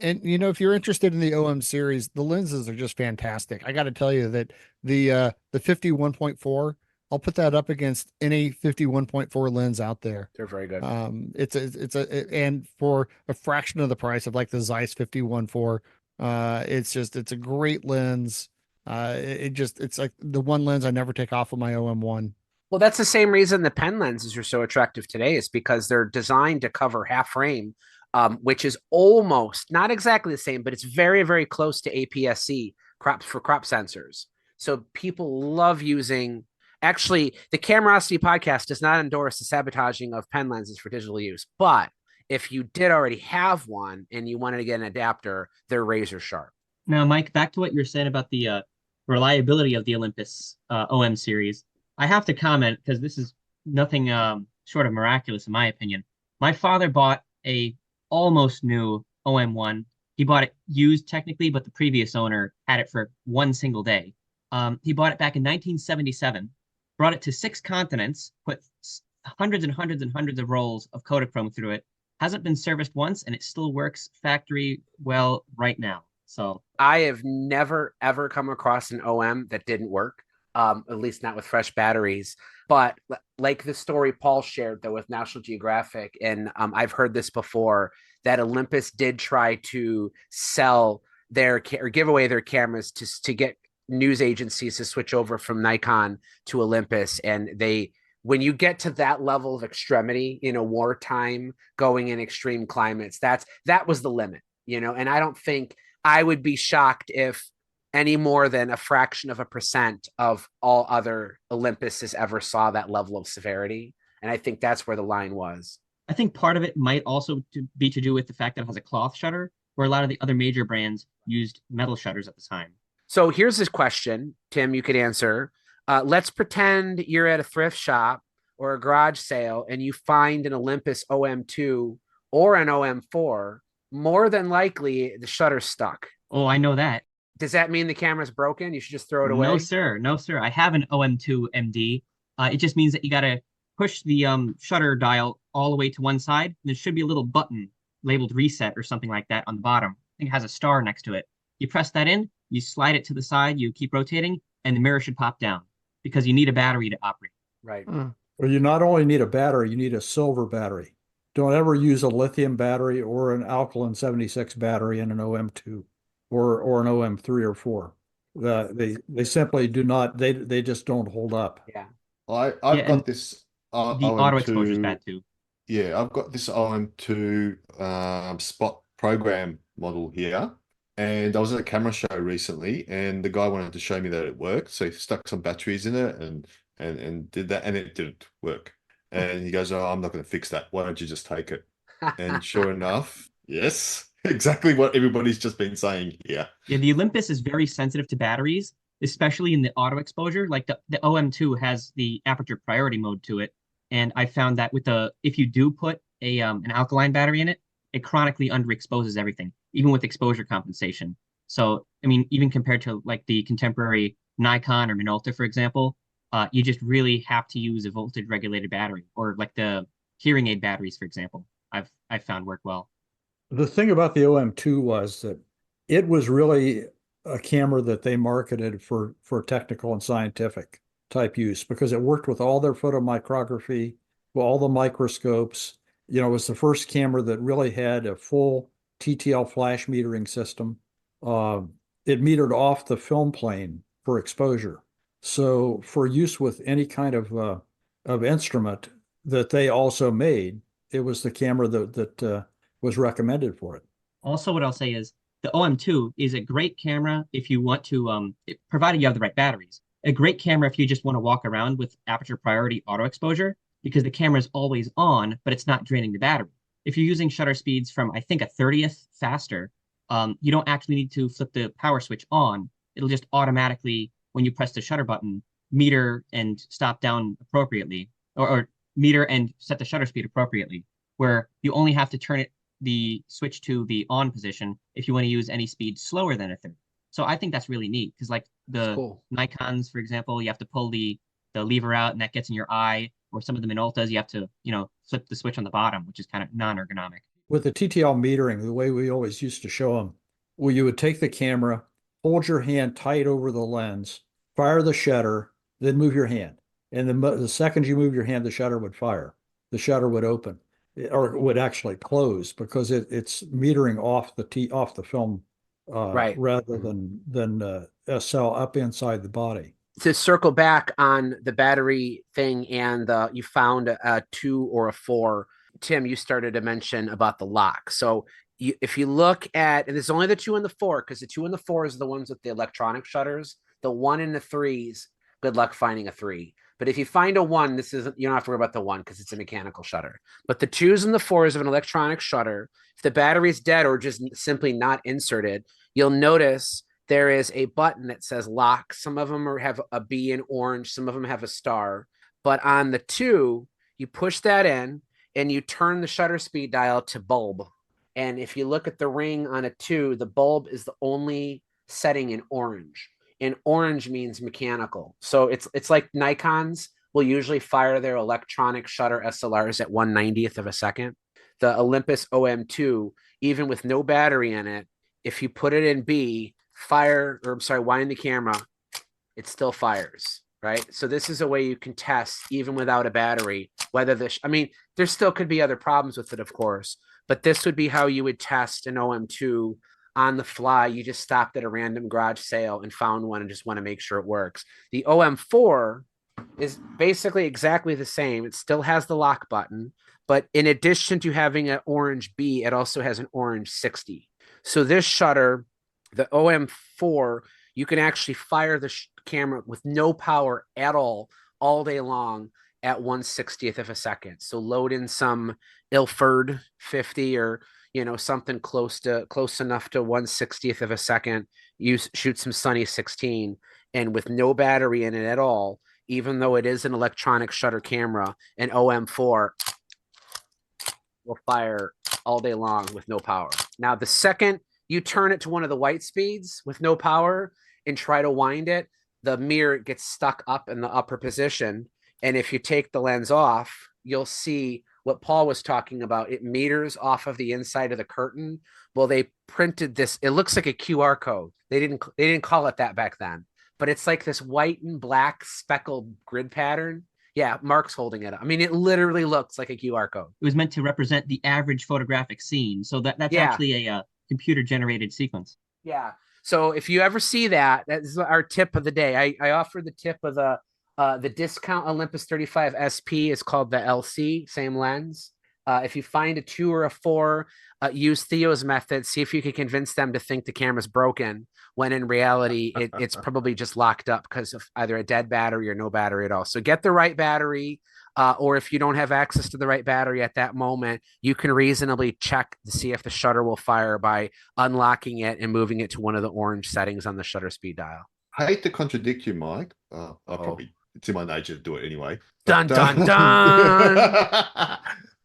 And if you're interested in the OM series, the lenses are just fantastic. I got to tell you that the 51.4, I'll put that up against any 51.4 lens out there.
They're very good.
And for a fraction of the price of like the Zeiss 51.4, it's a great lens. It's like the one lens I never take off of my OM1.
Well, that's the same reason the pen lenses are so attractive today, is because they're designed to cover half frame, which is almost not exactly the same, but it's very, very close to APS-C crop sensors. So people love using. Actually, the Camerosity Podcast does not endorse the sabotaging of pen lenses for digital use. But if you did already have one and you wanted to get an adapter, they're razor sharp.
Now, Mike, back to what you were saying about the reliability of the Olympus OM series. I have to comment, because this is nothing short of miraculous in my opinion. My father bought a almost new OM1. He bought it used technically, but the previous owner had it for one single day. He bought it back in 1977. Brought it to 6 continents, put hundreds and hundreds and hundreds of rolls of Kodachrome through it. Hasn't been serviced once, and it still works factory well right now. So
I have never, ever come across an OM that didn't work, at least not with fresh batteries. But like the story Paul shared, though, with National Geographic, and I've heard this before, that Olympus did try to sell or give away their cameras to get news agencies to switch over from Nikon to Olympus. And when you get to that level of extremity, wartime, going in extreme climates, that was the limit, and I don't think I would be shocked if any more than a fraction of a percent of all other Olympuses ever saw that level of severity. And I think that's where the line was.
I think part of it might also be to do with the fact that it has a cloth shutter, where a lot of the other major brands used metal shutters at the time.
So here's this question, Tim, you could answer. Let's pretend you're at a thrift shop or a garage sale and you find an Olympus OM2 or an OM4. More than likely, the shutter's stuck.
Oh, I know that.
Does that mean the camera's broken? You should just throw it away?
No, sir. No, sir. I have an OM2 MD. It just means that you got to push the shutter dial all the way to one side. And there should be a little button labeled reset or something like that on the bottom. I think it has a star next to it. You press that in, you slide it to the side, you keep rotating, and the mirror should pop down, because you need a battery to operate.
Right.
Well, you not only need a battery, you need a silver battery. Don't ever use a lithium battery or an alkaline 76 battery in an OM2 or an OM3 or 4. They simply do not, they just don't hold up.
Yeah.
I've got this
the auto exposure is bad too.
Yeah, I've got this OM2 spot program model here. And I was at a camera show recently, and the guy wanted to show me that it worked. So he stuck some batteries in it and did that, and it didn't work. And he goes, "Oh, I'm not going to fix that. Why don't you just take it?" And sure enough, yes, exactly what everybody's just been saying here.
Yeah, the Olympus is very sensitive to batteries, especially in the auto exposure. Like the OM2 has the aperture priority mode to it. And I found that if you do put an alkaline battery in it, it chronically underexposes everything, even with exposure compensation. So, I mean, even compared to like the contemporary Nikon or Minolta, for example, you just really have to use a voltage regulated battery, or like the hearing aid batteries, for example. I've found work well.
The thing about the OM2 was that it was really a camera that they marketed for technical and scientific type use, because it worked with all their photomicrography, with all the microscopes. You know, it was the first camera that really had a full TTL flash metering system. It metered off the film plane for exposure. So for use with any kind of instrument that they also made, it was the camera that was recommended for it.
Also, what I'll say is the OM2 is a great camera if you want to, provided you have the right batteries. A great camera if you just want to walk around with aperture priority auto exposure, because the camera is always on, but it's not draining the battery. If you're using shutter speeds from, I think, a 30th faster, you don't actually need to flip the power switch on. It'll just automatically, when you press the shutter button, meter and stop down appropriately, or meter and set the shutter speed appropriately, where you only have to turn the switch to the on position if you want to use any speed slower than a 30. So I think that's really neat, because like the Nikons, for example, you have to pull the lever out and that gets in your eye, or some of the Minoltas, you have to, flip the switch on the bottom, which is kind of non-ergonomic.
With the TTL metering, the way we always used to show them, well, you would take the camera, hold your hand tight over the lens, fire the shutter, then move your hand. And the second you move your hand, the shutter would fire. The shutter would open, or it would actually close, because it's metering off the film,
Right.
rather than a cell up inside the body.
To circle back on the battery thing, and you found a 2 or a 4. Tim, you started to mention about the lock. So if you look at, and there's only the 2 and the 4, because the 2 and the 4 is the ones with the electronic shutters. The 1 and the 3s, good luck finding a 3. But if you find a 1, you don't have to worry about the 1, because it's a mechanical shutter. But the 2s and the 4s of an electronic shutter, if the battery's dead or just simply not inserted, you'll notice there is a button that says lock. Some of them have a B in orange. Some of them have a star. But on the 2, you push that in and you turn the shutter speed dial to bulb. And if you look at the ring on a 2, the bulb is the only setting in orange. And orange means mechanical. So it's like Nikons will usually fire their electronic shutter SLRs at 1/90th of a second. The Olympus OM2, even with no battery in it, if you put it in B, wind the camera, it still fires, right? So this is a way you can test, even without a battery, whether there still could be other problems with it, of course, but this would be how you would test an OM2 on the fly. You just stopped at a random garage sale and found one and just want to make sure it works. The OM4 is basically exactly the same. It still has the lock button, but in addition to having an orange B, it also has an orange 60. So this shutter, the OM4, you can actually fire the camera with no power at all day long at 1/60th of a second. So load in some Ilford 50 or something close enough to 1/60th of a second. You shoot some Sunny 16, and with no battery in it at all, even though it is an electronic shutter camera, an OM4 will fire all day long with no power. Now, the second you turn it to one of the white speeds with no power and try to wind it, the mirror gets stuck up in the upper position. And if you take the lens off, you'll see what Paul was talking about. It meters off of the inside of the curtain. Well, they printed this. It looks like a QR code. They didn't call it that back then, but it's like this white and black speckled grid pattern. Yeah, Mark's holding it up. I mean, it literally looks like a QR code.
It was meant to represent the average photographic scene. So that's actually a computer generated sequence.
Yeah. So if you ever see that, that's our tip of the day. I offer the tip of the discount Olympus 35 SP is called the LC, same lens. If you find a 2 or a 4, use Theo's method. See if you can convince them to think the camera's broken, when in reality, it's probably just locked up because of either a dead battery or no battery at all. So get the right battery. or if you don't have access to the right battery at that moment, you can reasonably check to see if the shutter will fire by unlocking it and moving it to one of the orange settings on the shutter speed dial.
I hate to contradict you, Mike. It's in my nature to do it anyway.
Dun, dun, dun.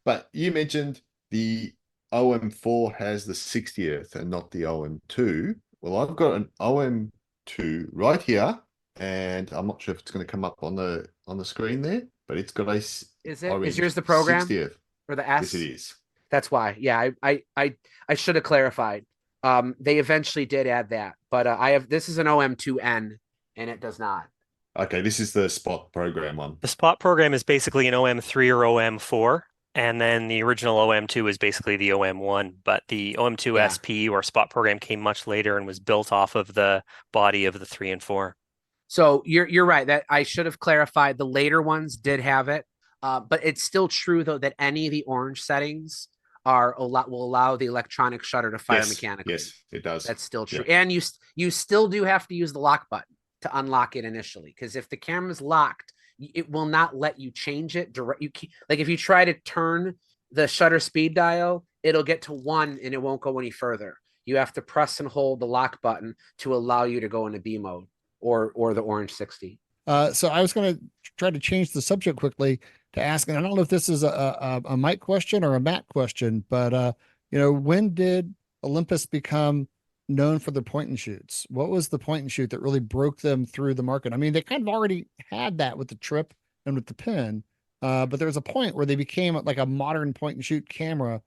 But you mentioned the OM4 has the 60th and not the OM2. Well, I've got an OM2 right here, and I'm not sure if it's going to come up on the screen there, but it's got a
Is it? Is yours the program
60th
or the S?
Yes, it is.
That's why. Yeah, I should have clarified. They eventually did add that, but this is an OM2N, and it does not.
Okay, this is the Spot program one.
The Spot program is basically an OM3 or OM4. And then the original OM2 is basically the OM1, but the OM2 SP or Spot program came much later and was built off of the body of the 3 and 4.
So you're right that I should have clarified. The later ones did have it, but it's still true though that any of the orange settings will allow the electronic shutter to fire mechanically.
Yes, it does.
That's still true,
Yeah.
and you still do have to use the lock button to unlock it initially, because if the camera's locked, it will not let you change it direct. Like if you try to turn the shutter speed dial, it'll get to 1 and it won't go any further. You have to press and hold the lock button to allow you to go into B mode or the orange 60.
So I was going to try to change the subject quickly to ask, and I don't know if this is a Mike question or a Matt question, but when did Olympus become known for their point and shoots? What was the point and shoot that really broke them through the market? I mean, they kind of already had that with the Trip and with the Pen, but there was a point where they became like a modern point and shoot camera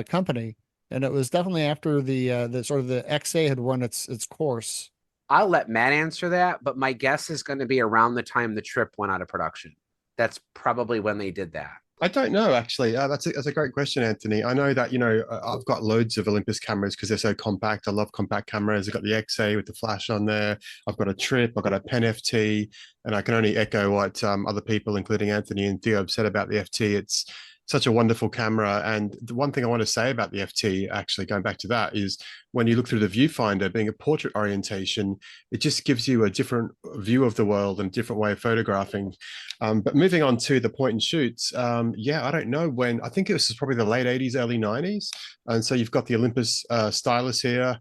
company, and it was definitely after the sort of the XA had run its course.
I'll let Matt answer that, but my guess is going to be around the time the Trip went out of production. That's probably when they did that.
I don't know, actually. That's a great question, Anthony. I know that, I've got loads of Olympus cameras because they're so compact. I love compact cameras. I've got the XA with the flash on there. I've got a Trip. I've got a Pen FT. And I can only echo what other people, including Anthony and Theo, have said about the FT. It's such a wonderful camera. And the one thing I want to say about the FT, actually going back to that, is when you look through the viewfinder, being a portrait orientation, it just gives you a different view of the world and a different way of photographing. But moving on to the point and shoots, I don't know when. I think it was probably the late 80s, early 90s. And so you've got the Olympus stylus here,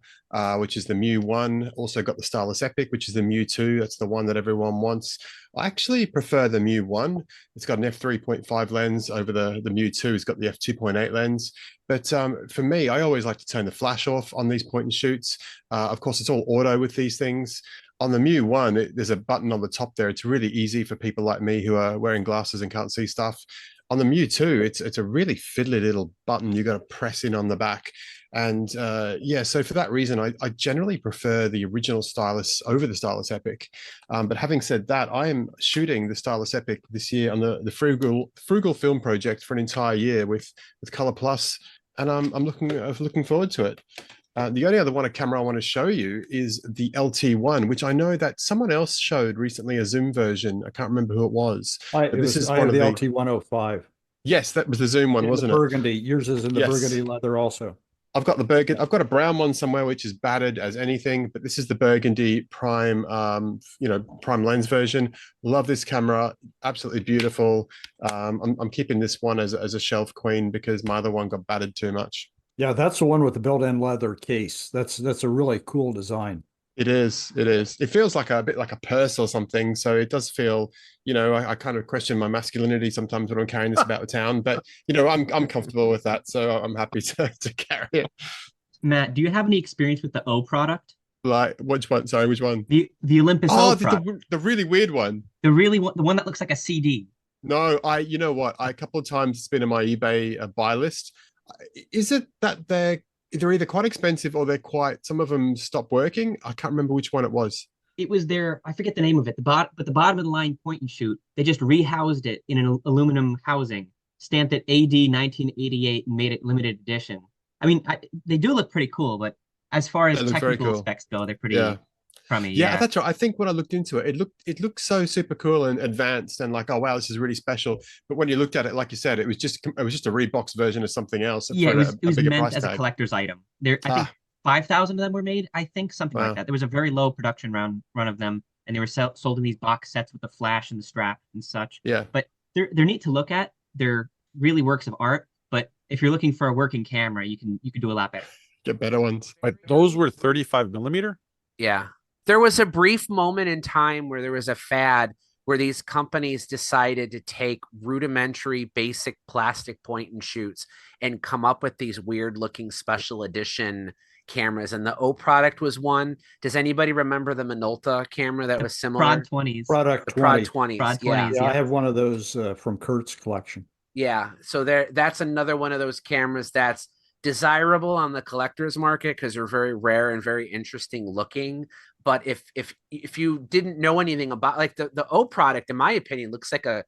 which is the Mu 1. Also got the stylus Epic, which is the Mu 2. That's the one that everyone wants. I actually prefer the Mu 1. It's got an f3.5 lens over the Mu 2. It's got the f2.8 lens. But for me, I always like to turn the flash off on these point and shoots. Of course, it's all auto with these things. On the Mu 1, there's a button on the top there. It's really easy for people like me who are wearing glasses and can't see stuff. On the Mu 2, it's a really fiddly little button you got to press in on the back. And so for that reason, I generally prefer the original stylus over the stylus Epic. But having said that, I am shooting the stylus Epic this year on the Frugal Film Project for an entire year with Color Plus, and I'm looking forward to it. The only other camera I want to show you is the LT1, which I know that someone else showed recently, a zoom version. I can't remember who it was.
This is one of the LT105.
Yes, that was the zoom one, wasn't it?
Burgundy. Yours is in the burgundy leather also.
I've got the burgundy. I've got a brown one somewhere which is battered as anything, but this is the burgundy prime, prime lens version. Love this camera, absolutely beautiful. I'm keeping this one as a shelf queen because my other one got battered too much.
Yeah, that's the one with the built-in leather case. That's a really cool design.
It is. It feels like a bit like a purse or something. So it does feel, I kind of question my masculinity sometimes when I'm carrying this about the town, but I'm comfortable with that. So I'm happy to carry it.
Matt, do you have any experience with the O product?
Like which one? Sorry, which one?
The Olympus O product.
The really weird one.
The one that looks like a CD.
No, you know what? A couple of times it's been in my eBay buy list. Is it that they're either quite expensive or some of them stop working? I can't remember which one it was.
It was I forget the name of it, but the bottom of the line point and shoot, they just rehoused it in an aluminum housing, stamped it AD 1988 and made it limited edition. I mean, they do look pretty cool, but as far as technical specs go, they're pretty crummy.
Yeah, that's right. I think when I looked into it, it looked so super cool and advanced and like, oh wow, this is really special. But when you looked at it, like you said, it was just a Rebox version of something else.
Yeah, it was meant as a collector's item. I think 5,000 of them were made. I think something like that. There was a very low production run of them, and they were sold in these box sets with the flash and the strap and such.
Yeah.
But they're neat to look at. They're really works of art. But if you're looking for a working camera, you can do a lot better.
Get better ones.
But those were 35 millimeter.
Yeah. There was a brief moment in time where there was a fad where these companies decided to take rudimentary basic plastic point and shoots and come up with these weird looking special edition cameras. And the O product was one. Does anybody remember the Minolta camera that was similar?
Prod 20s.
Product
The Prod
20.
20s.
Prod
Yeah.
20s.
Yeah, I have one of those from Kurt's collection.
Yeah. So that's another one of those cameras that's desirable on the collector's market because they're very rare and very interesting looking. But if you didn't know anything about, like, the O product, in my opinion, looks like a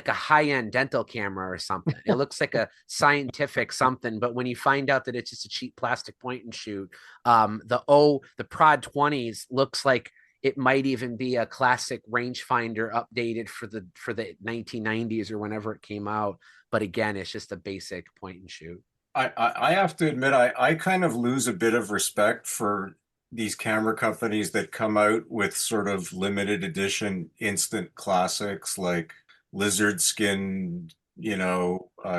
high-end dental camera or something. It looks like a scientific something, but when you find out that it's just a cheap plastic point and shoot, the Prod 20s looks like it might even be a classic rangefinder updated for the 1990s or whenever it came out. But again, it's just a basic point and shoot.
I have to admit, I kind of lose a bit of respect for these camera companies that come out with sort of limited edition instant classics like lizard skin,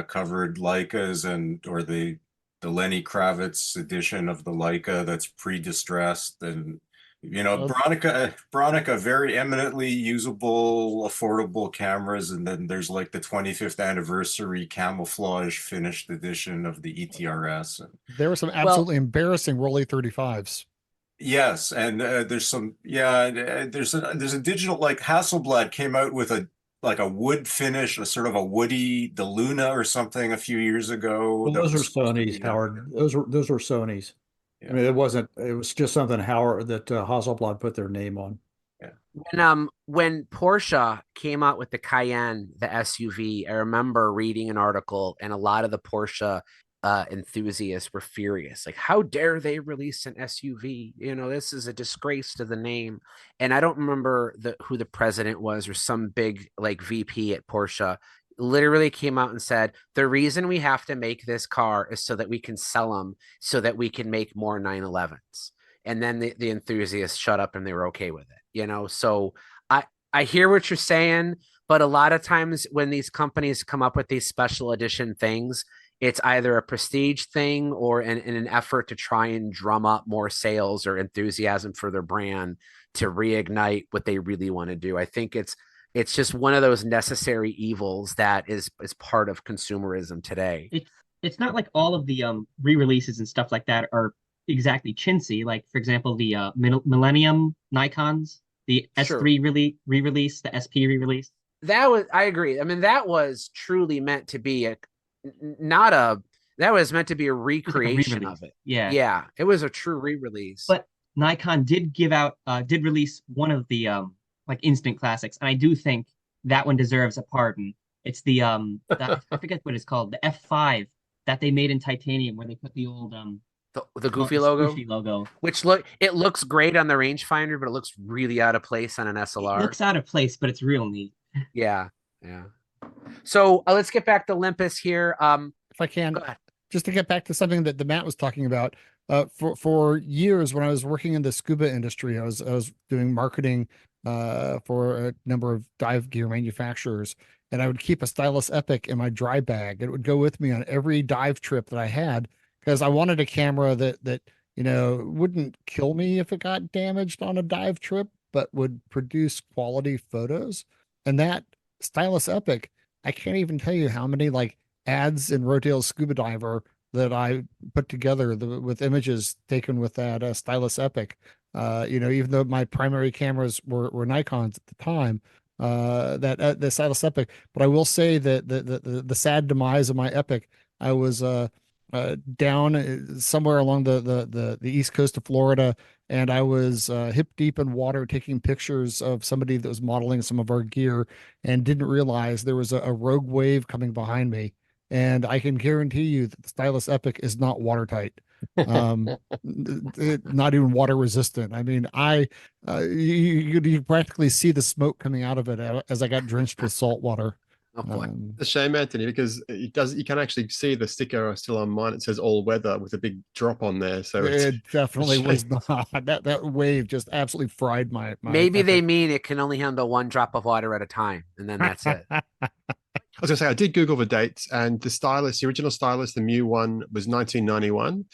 covered Leicas or the Lenny Kravitz edition of the Leica that's pre-distressed, and Bronica very eminently usable, affordable cameras, and then there's like the 25th anniversary camouflage finished edition of the ETRS.
There were some absolutely embarrassing Rolly 35s.
Yes, and there's a digital, like Hasselblad came out with a wood finish, a sort of a woody, the Luna or something a few years ago.
Well, those are Sony's, Howard. Those were Sony's. Yeah. I mean, it was just something Hasselblad put their name on.
Yeah. When Porsche came out with the Cayenne, the SUV, I remember reading an article, and a lot of the Porsche enthusiasts were furious. Like, how dare they release an SUV? This is a disgrace to the name. And I don't remember who the president was, or some big like VP at Porsche literally came out and said, the reason we have to make this car is so that we can sell them, so that we can make more 911s. And then the enthusiasts shut up and they were okay with it. So I hear what you're saying, but a lot of times when these companies come up with these special edition things, it's either a prestige thing or in an effort to try and drum up more sales or enthusiasm for their brand to reignite what they really want to do. I think it's just one of those necessary evils that is part of consumerism today.
It's not like all of the re-releases and stuff like that are exactly chintzy. Like, for example, the Millennium Nikons, the S3 re-release, the SP re-release.
I agree. I mean, that was truly meant to be that was meant to be a recreation of it.
Yeah.
Yeah. It was a true re-release.
But Nikon did release one of the like instant classics, and I do think that one deserves a pardon. It's the I forget what it's called, the F5 that they made in titanium, where they put the old
the Goofy logo.
Goofy logo,
which looks great on the rangefinder, but it looks really out of place on an SLR.
It looks out of place, but it's real neat.
Yeah. So let's get back to Olympus here.
If I can, just to get back to something that the Matt was talking about. For years, when I was working in the scuba industry, I was doing marketing for a number of dive gear manufacturers, and I would keep a Stylus Epic in my dry bag. It would go with me on every dive trip that I had, because I wanted a camera that wouldn't kill me if it got damaged on a dive trip, but would produce quality photos. And that Stylus Epic, I can't even tell you how many like ads in Rodale Scuba Diver that I put together with images taken with that Stylus Epic. Even though my primary cameras were Nikons at the time, the Stylus Epic. But I will say that the sad demise of my Epic, I was down somewhere along the east coast of Florida, and I was hip deep in water taking pictures of somebody that was modeling some of our gear, and didn't realize there was a rogue wave coming behind me. And I can guarantee you that the Stylus Epic is not watertight, not even water resistant. I mean, you practically see the smoke coming out of it as I got drenched with salt water.
Oh boy.
It's a shame, Anthony, because you can actually see the sticker still on mine. It says all weather with a big drop on there. So
it definitely was not. That wave just absolutely fried my
Maybe Epic. They mean it can only handle one drop of water at a time, and then that's it.
I was gonna say I did Google the dates, and the stylus, the original stylus, the Mu one was 1991,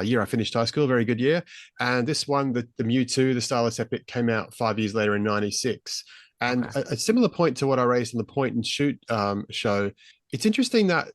year I finished high school, very good year. And this one, the Mu 2, the stylus Epic, came out 5 years later in 96. And a similar point to what I raised in the point and shoot show. It's interesting that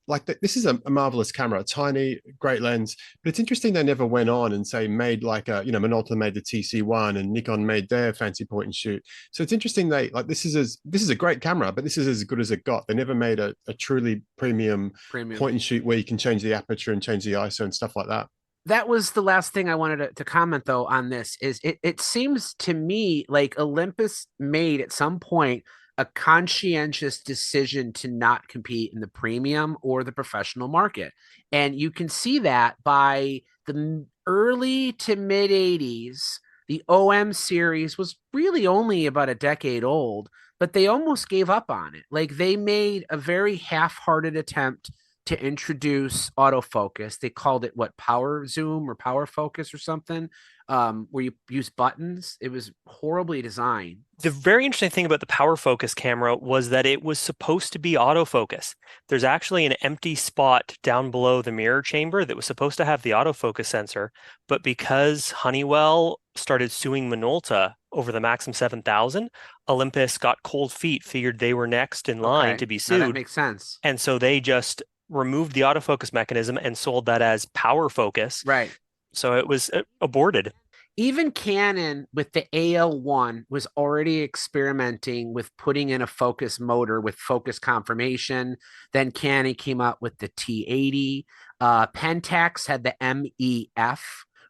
this is a marvelous camera, a tiny, great lens, but it's interesting they never went on and say made like a, Minolta made the TC1 and Nikon made their fancy point and shoot. So it's interesting this is a great camera, but this is as good as it got. They never made a truly premium point and shoot where you can change the aperture and change the ISO and stuff like that.
That was the last thing I wanted to comment though on this is it seems to me like Olympus made at some point a conscientious decision to not compete in the premium or the professional market. And you can see that by the early to mid 80s, the OM series was really only about a decade old, but they almost gave up on it. Like they made a very half-hearted attempt to introduce autofocus. They called it power zoom or power focus or something, where you use buttons. It was horribly designed.
The very interesting thing about the power focus camera was that it was supposed to be autofocus. There's actually an empty spot down below the mirror chamber that was supposed to have the autofocus sensor, but because Honeywell started suing Minolta over the Maxim 7000, Olympus got cold feet, figured they were next in line to be sued.
Now that makes sense.
And so they just removed the autofocus mechanism and sold that as power focus.
Right.
So it was aborted.
Even Canon with the AL1 was already experimenting with putting in a focus motor with focus confirmation. Then Canon came up with the T80. Pentax had the MEF,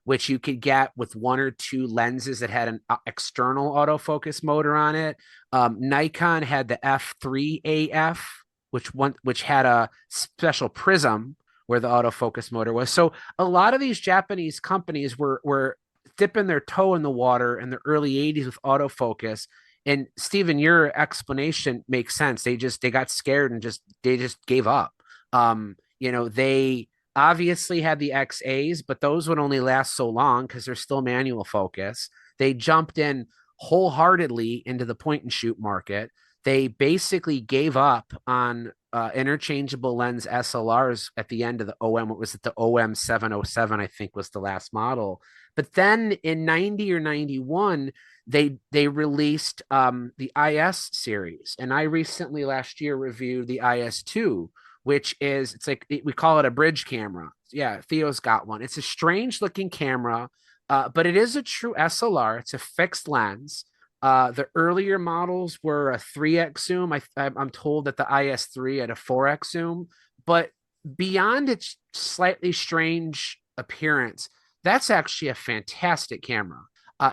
which you could get with one or two lenses that had an external autofocus motor on it. Nikon had the F3AF, which had a special prism where the autofocus motor was. So a lot of these Japanese companies were dipping their toe in the water in the early 80s with autofocus. And Stephen, your explanation makes sense. They got scared and they just gave up. They obviously had the XAs, but those would only last so long because they're still manual focus. They jumped in wholeheartedly into the point and shoot market. They basically gave up on interchangeable lens SLRs at the end of the OM. What was it? The OM 707, I think, was the last model. But then in 90 or 91, they released the IS series. And I recently last year reviewed the IS2, which is, we call it a bridge camera. Yeah, Theo's got one. It's a strange looking camera, but it is a true SLR. It's a fixed lens. The earlier models were a 3x zoom. I'm told that the IS3 had a 4x zoom, but beyond its slightly strange appearance, that's actually a fantastic camera.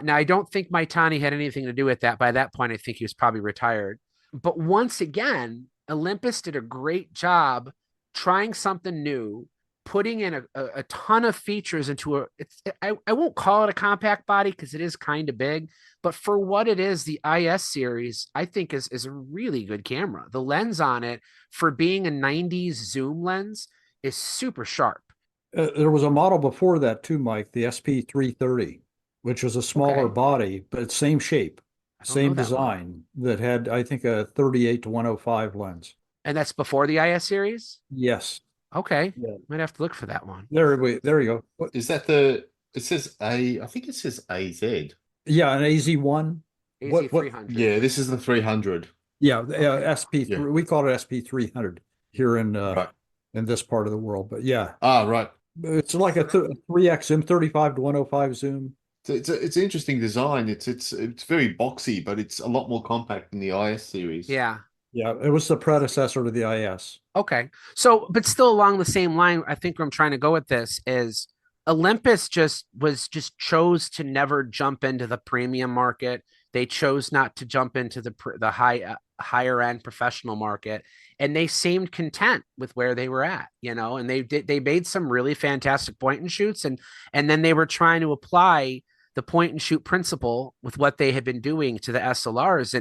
Now, I don't think Maitani had anything to do with that. By that point, I think he was probably retired. But once again, Olympus did a great job trying something new, putting in a ton of features into I won't call it a compact body because it is kind of big, but for what it is, the IS series, I think is a really good camera. The lens on it for being a 90s zoom lens is super sharp.
There was a model before that too, Mike, the SP330, which was a smaller body, but same shape, same design that had, I think, a 38-105 lens.
And that's before the IS series?
Yes.
Okay. Yeah. Might have to look for that one.
There you go.
What is that? It says I think it says AZ.
Yeah, an AZ1.
AZ300.
Yeah, this is the 300.
Yeah, SP3. Yeah. We call it SP300 here in this part of the world. But yeah.
Right.
It's like a 3x zoom, 35-105 zoom.
It's an interesting design. It's very boxy, but it's a lot more compact than the IS series.
Yeah.
Yeah, it was the predecessor to the IS.
Okay. So, but still along the same line, I think where I'm trying to go with this is Olympus just chose to never jump into the premium market. They chose not to jump into the higher end professional market, and they seemed content with where they were at, and they made some really fantastic point and shoots, and then they were trying to apply the point and shoot principle with what they had been doing to the SLRs,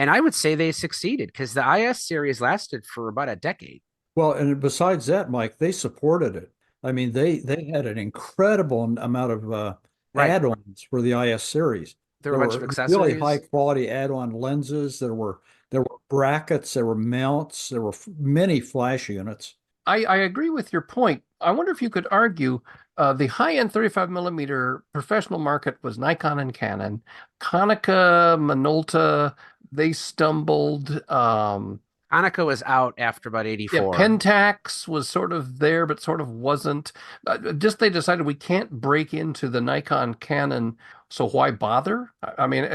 and I would say they succeeded because the IS series lasted for about a decade.
Well, and besides that, Mike, they supported it. I mean, they had an incredible amount of add-ons for the IS series.
There were a bunch of accessories.
Really high quality add-on lenses. There were There were brackets, there were mounts, there were many flash units.
I agree with your point. I wonder if you could argue the high-end 35 millimeter professional market was Nikon and Canon. Konica, Minolta, they stumbled.
Hanukkah was out after about 84.
Yeah, Pentax was sort of there, but sort of wasn't. Just they decided we can't break into the Nikon Canon, so why bother? I mean,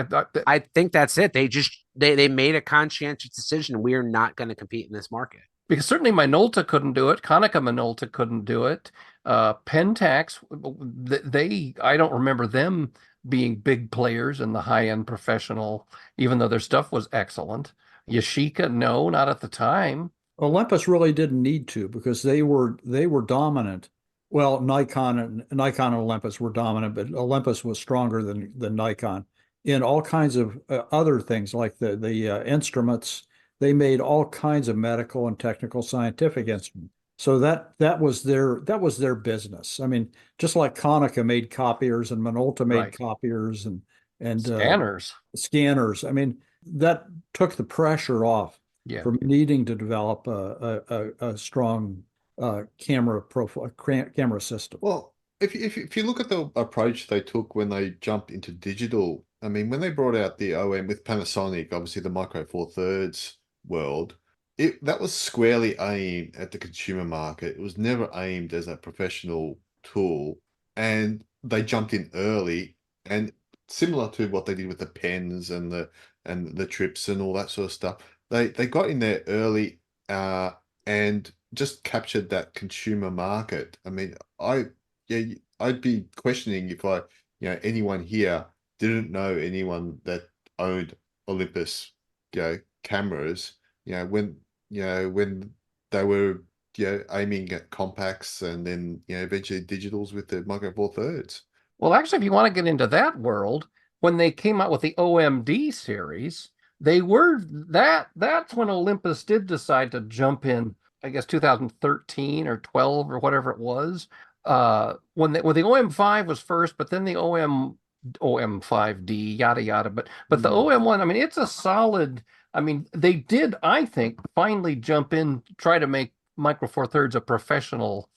I think that's it. They made a conscientious decision. We are not going to compete in this market.
Because certainly Minolta couldn't do it. Konica Minolta couldn't do it. Pentax, I don't remember them being big players in the high-end professional, even though their stuff was excellent. Yashica, no, not at the time.
Olympus really didn't need to because they were dominant. Well, Nikon and Olympus were dominant, but Olympus was stronger than Nikon in all kinds of other things like the instruments. They made all kinds of medical and technical scientific instruments. So that was their business. I mean, just like Konica made copiers and Minolta made copiers and scanners. I mean, that took the pressure off from needing to develop a strong camera system.
Well, if you look at the approach they took when they jumped into digital, I mean, when they brought out the OM with Panasonic, obviously the Micro Four Thirds world, that was squarely aimed at the consumer market. It was never aimed as a professional tool, and they jumped in early, and similar to what they did with the pens and the trips and all that sort of stuff. They got in there early and just captured that consumer market. I mean, I'd be questioning if anyone here didn't know anyone that owned Olympus cameras, when they were aiming at compacts and then eventually digitals with the Micro Four Thirds.
Well, actually, if you want to get into that world, when they came out with the OMD series, that's when Olympus did decide to jump in, I guess 2013 or 12 or whatever it was. When the OM5 was first, but then the OM5D, yada yada. But the OM1, I mean, it's a solid. I mean, they did, I think, finally jump in, try to make Micro Four Thirds a professional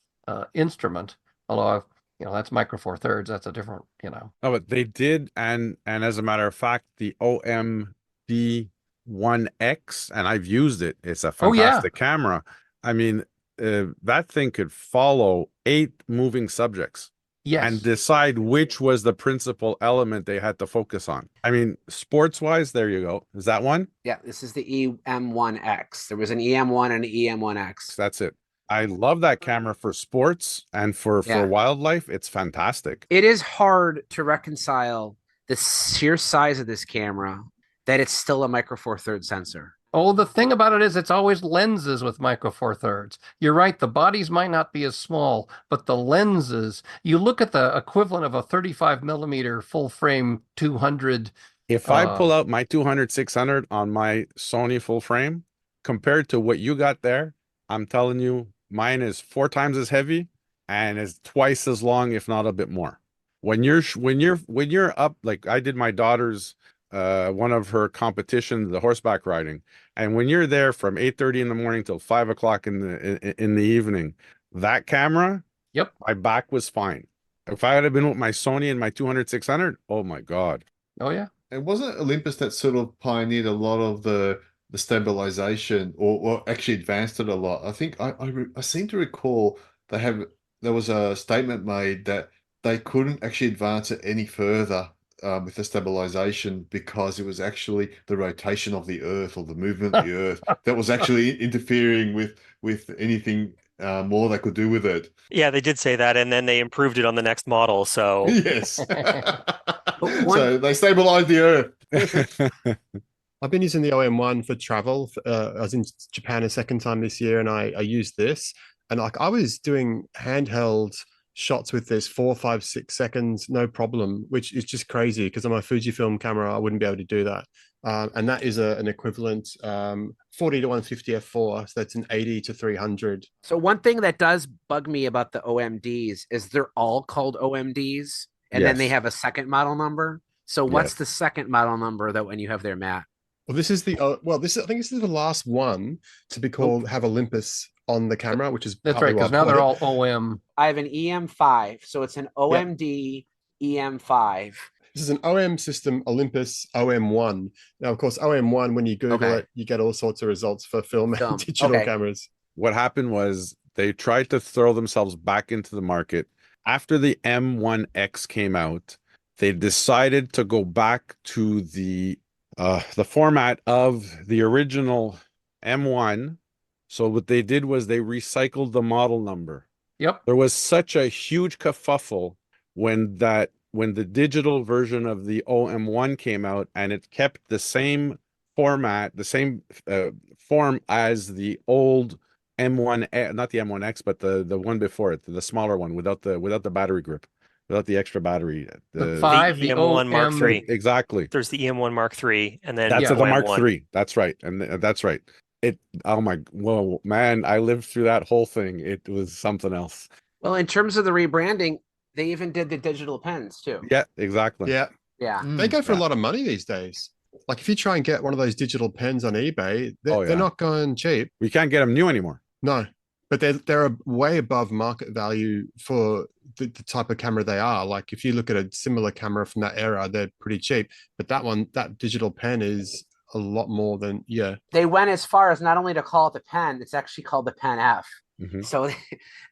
instrument. Although that's Micro Four Thirds. That's a different,
No, but they did, and as a matter of fact, the OMD1X, and I've used it. It's a fantastic camera. I mean, that thing could follow 8 moving subjects.
Yes.
And decide which was the principal element they had to focus on. I mean, sports-wise, there you go. Is that one?
Yeah, this is the EM1X. There was an EM1 and an EM1X.
That's it. I love that camera for sports and for wildlife. It's fantastic.
It is hard to reconcile the sheer size of this camera that it's still a Micro Four Thirds sensor.
Oh, the thing about it is it's always lenses with Micro Four Thirds. You're right. The bodies might not be as small, but the lenses, you look at the equivalent of a 35 millimeter full frame 200.
If I pull out my 200-600 on my Sony full frame compared to what you got there, I'm telling you, mine is 4 times as heavy and is twice as long, if not a bit more. When you're up, like I did my daughter's one of her competitions, the horseback riding, and when you're there from 8:30 in the morning till 5 o'clock in the evening, that camera, my back was fine. If I had been with my Sony and my 200-600, oh my god.
Oh yeah.
And wasn't Olympus that sort of pioneered a lot of the stabilization, or actually advanced it a lot? I think I seem to recall there was a statement made that they couldn't actually advance it any further with the stabilization because it was actually the rotation of the Earth or the movement of the Earth that was actually interfering with anything more they could do with it.
Yeah, they did say that, and then they improved it on the next model. So
yes, so they stabilized the Earth.
I've been using the OM1 for travel. I was in Japan a second time this year, and I used this, and I was doing handheld shots with this 4, 5, 6 seconds, no problem, which is just crazy because on my Fujifilm camera, I wouldn't be able to do that. And that is an equivalent 40 to 150 f4, so that's an 80 to 300.
So one thing that does bug me about the OMDs is they're all called OMDs, and then they have a second model number. So what's the second model number that when you have there, Matt?
Well, this is the I think this is the last one to be called have Olympus on the camera, which is
That's right, because now they're all OM.
I have an EM5, so it's an OMD EM5.
This is an OM system, Olympus OM1. Now, of course, OM1, when you Google it, you get all sorts of results for film and digital cameras.
What happened was they tried to throw themselves back into the market. After the M1X came out, they decided to go back to the format of the original M1. So what they did was they recycled the model number.
Yep.
There was such a huge kerfuffle when the digital version of the OM1 came out, and it kept the same format, the same form as the old M1, not the M1X, but the one before it, the smaller one without the battery grip, without the extra battery.
The 5, the
EM1 Mark III.
Exactly.
There's the EM1 Mark III, and then
that's the Mark
OM1.
III. That's right, and that's right. Whoa, man! I lived through that whole thing. It was something else.
Well, in terms of the rebranding, they even did the digital pens too.
Yeah, exactly.
Yeah. They go for a lot of money these days. Like if you try and get one of those digital pens on eBay, they're not going cheap.
We can't get them new anymore.
No, but they're way above market value for the type of camera they are. Like if you look at a similar camera from that era, they're pretty cheap. But that digital pen is a lot more than
They went as far as not only to call it the pen, it's actually called the Pen F.
Mm-hmm.
So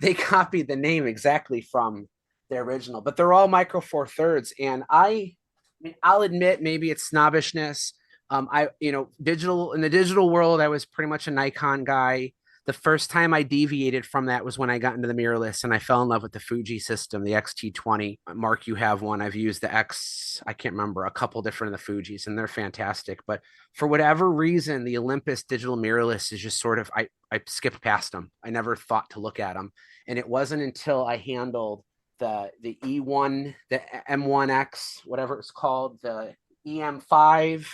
they copied the name exactly from the original, but they're all micro four thirds. And I'll admit, maybe it's snobbishness. In the digital world, I was pretty much a Nikon guy. The first time I deviated from that was when I got into the mirrorless, and I fell in love with the Fuji system, the XT20. Mark, you have one. I've used the X, I can't remember, a couple different of the Fujis, and they're fantastic. But for whatever reason, the Olympus digital mirrorless is just sort of, I skipped past them. I never thought to look at them. And it wasn't until I handled the E1, the M1X, whatever it's called, the EM5,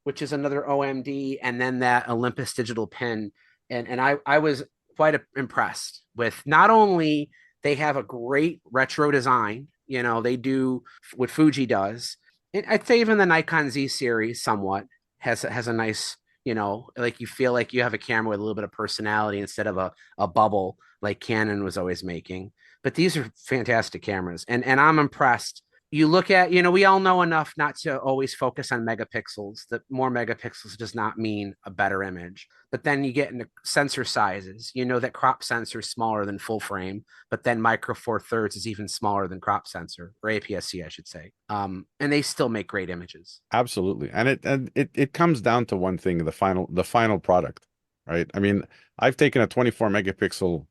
which is another OMD, and then that Olympus digital pen. And I was quite impressed with not only they have a great retro design, they do what Fuji does. And I'd say even the Nikon Z series somewhat has a nice, like you feel like you have a camera with a little bit of personality instead of a bubble like Canon was always making. But these are fantastic cameras, and I'm impressed. You look at, we all know enough not to always focus on megapixels, that more megapixels does not mean a better image. But then you get into sensor sizes, that crop sensor is smaller than full frame, but then micro four thirds is even smaller than crop sensor, or APS-C, I should say. And they still make great images.
Absolutely. And it comes down to one thing, the final product, right? I mean, I've taken a 24 megapixel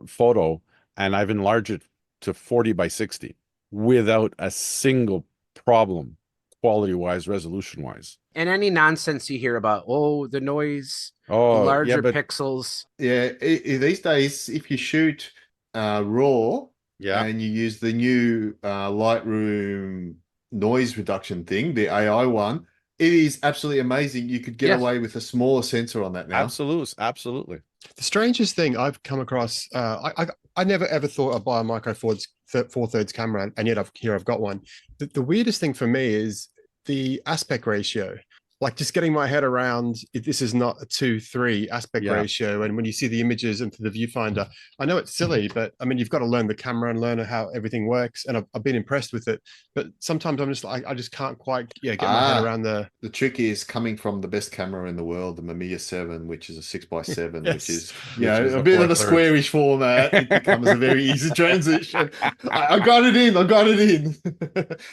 photo and I've enlarged it to 40 by 60. Without a single problem, quality-wise, resolution-wise.
And any nonsense you hear about, the noise, larger pixels.
Yeah, these days, if you shoot RAW and you use the new Lightroom noise reduction thing, the AI one, it is absolutely amazing. You could get away with a smaller sensor on that now.
Absolutely.
The strangest thing I've come across, I never ever thought I'd buy a micro four thirds camera, and yet I've got one. The weirdest thing for me is the aspect ratio. Like just getting my head around, this is not a 2:3 aspect ratio. And when you see the images into the viewfinder, I know it's silly, but I mean, you've got to learn the camera and learn how everything works. And I've been impressed with it. But sometimes I'm just like, I just can't quite get my head around the
trick is coming from the best camera in the world, the Mamiya 7, which is a 6x7,
Yes.
which is a bit of a squarish format. It becomes a very easy transition. I got it in.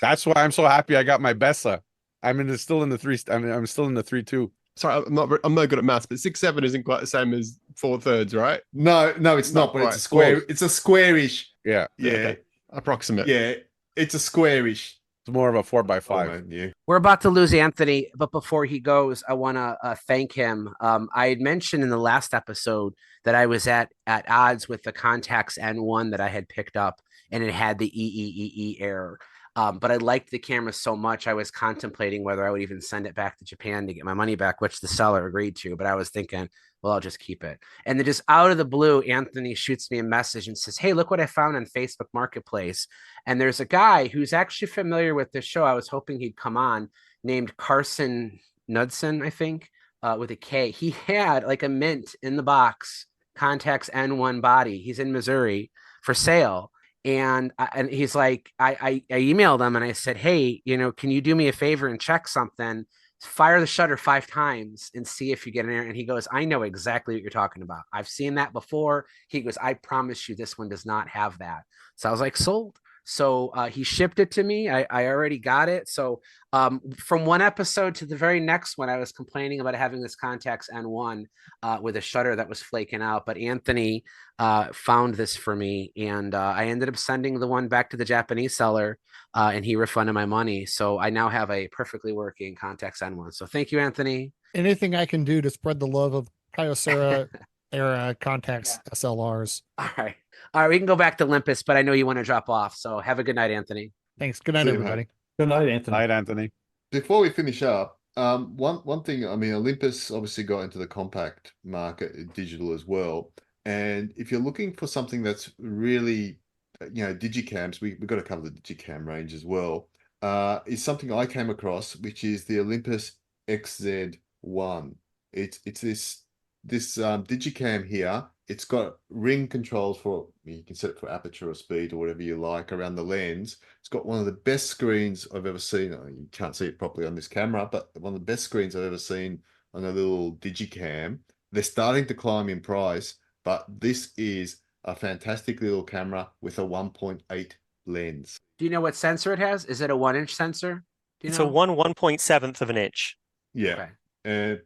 That's why I'm so happy I got my Bessa. I'm still in the 3.2.
Sorry, I'm not good at maths, but 6.7 isn't quite the same as 4/3, right?
No, it's not. But it's a square. It's a squarish.
Yeah.
Okay. Approximate.
Yeah, it's a squarish.
It's more of a 4x5.
Yeah.
We're about to lose Anthony, but before he goes, I want to thank him. I had mentioned in the last episode that I was at odds with the Contax N1 that I had picked up, and it had the EEEE error. But I liked the camera so much, I was contemplating whether I would even send it back to Japan to get my money back, which the seller agreed to. But I was thinking, well, I'll just keep it. And then just out of the blue, Anthony shoots me a message and says, hey, look what I found on Facebook Marketplace. And there's a guy who's actually familiar with this show. I was hoping he'd come on, named Carson Knudsen, I think, with a K. He had like a mint in the box Contax N1 body. He's in Missouri for sale. And he's like, I emailed him and I said, hey, can you do me a favor and check something? Fire the shutter 5 times and see if you get an error. And he goes, I know exactly what you're talking about. I've seen that before. He goes, I promise you this one does not have that. So I was like, sold. So he shipped it to me. I already got it. So from one episode to the very next one, I was complaining about having this Contax N1 with a shutter that was flaking out. But Anthony found this for me, and I ended up sending the one back to the Japanese seller, and he refunded my money. So I now have a perfectly working Contax N1. So thank you, Anthony.
Anything I can do to spread the love of Kyocera era Contax SLRs.
All right. We can go back to Olympus, but I know you want to drop off. So have a good night, Anthony.
Thanks. Good night, everybody.
Good night, Anthony.
Night, Anthony.
Before we finish up, one thing, I mean, Olympus obviously got into the compact market, digital as well. And if you're looking for something that's really, digicams, we've got to cover the digicam range as well, is something I came across, which is the Olympus XZ1. It's this digicam here. It's got ring controls for, you can set it for aperture or speed or whatever you like around the lens. It's got one of the best screens I've ever seen. You can't see it properly on this camera, but one of the best screens I've ever seen on a little digicam. They're starting to climb in price, but this is a fantastic little camera with a 1.8 lens.
Do you know what sensor it has? Is it a 1-inch sensor?
It's a 1/1.7 of an inch.
Yeah.
Okay.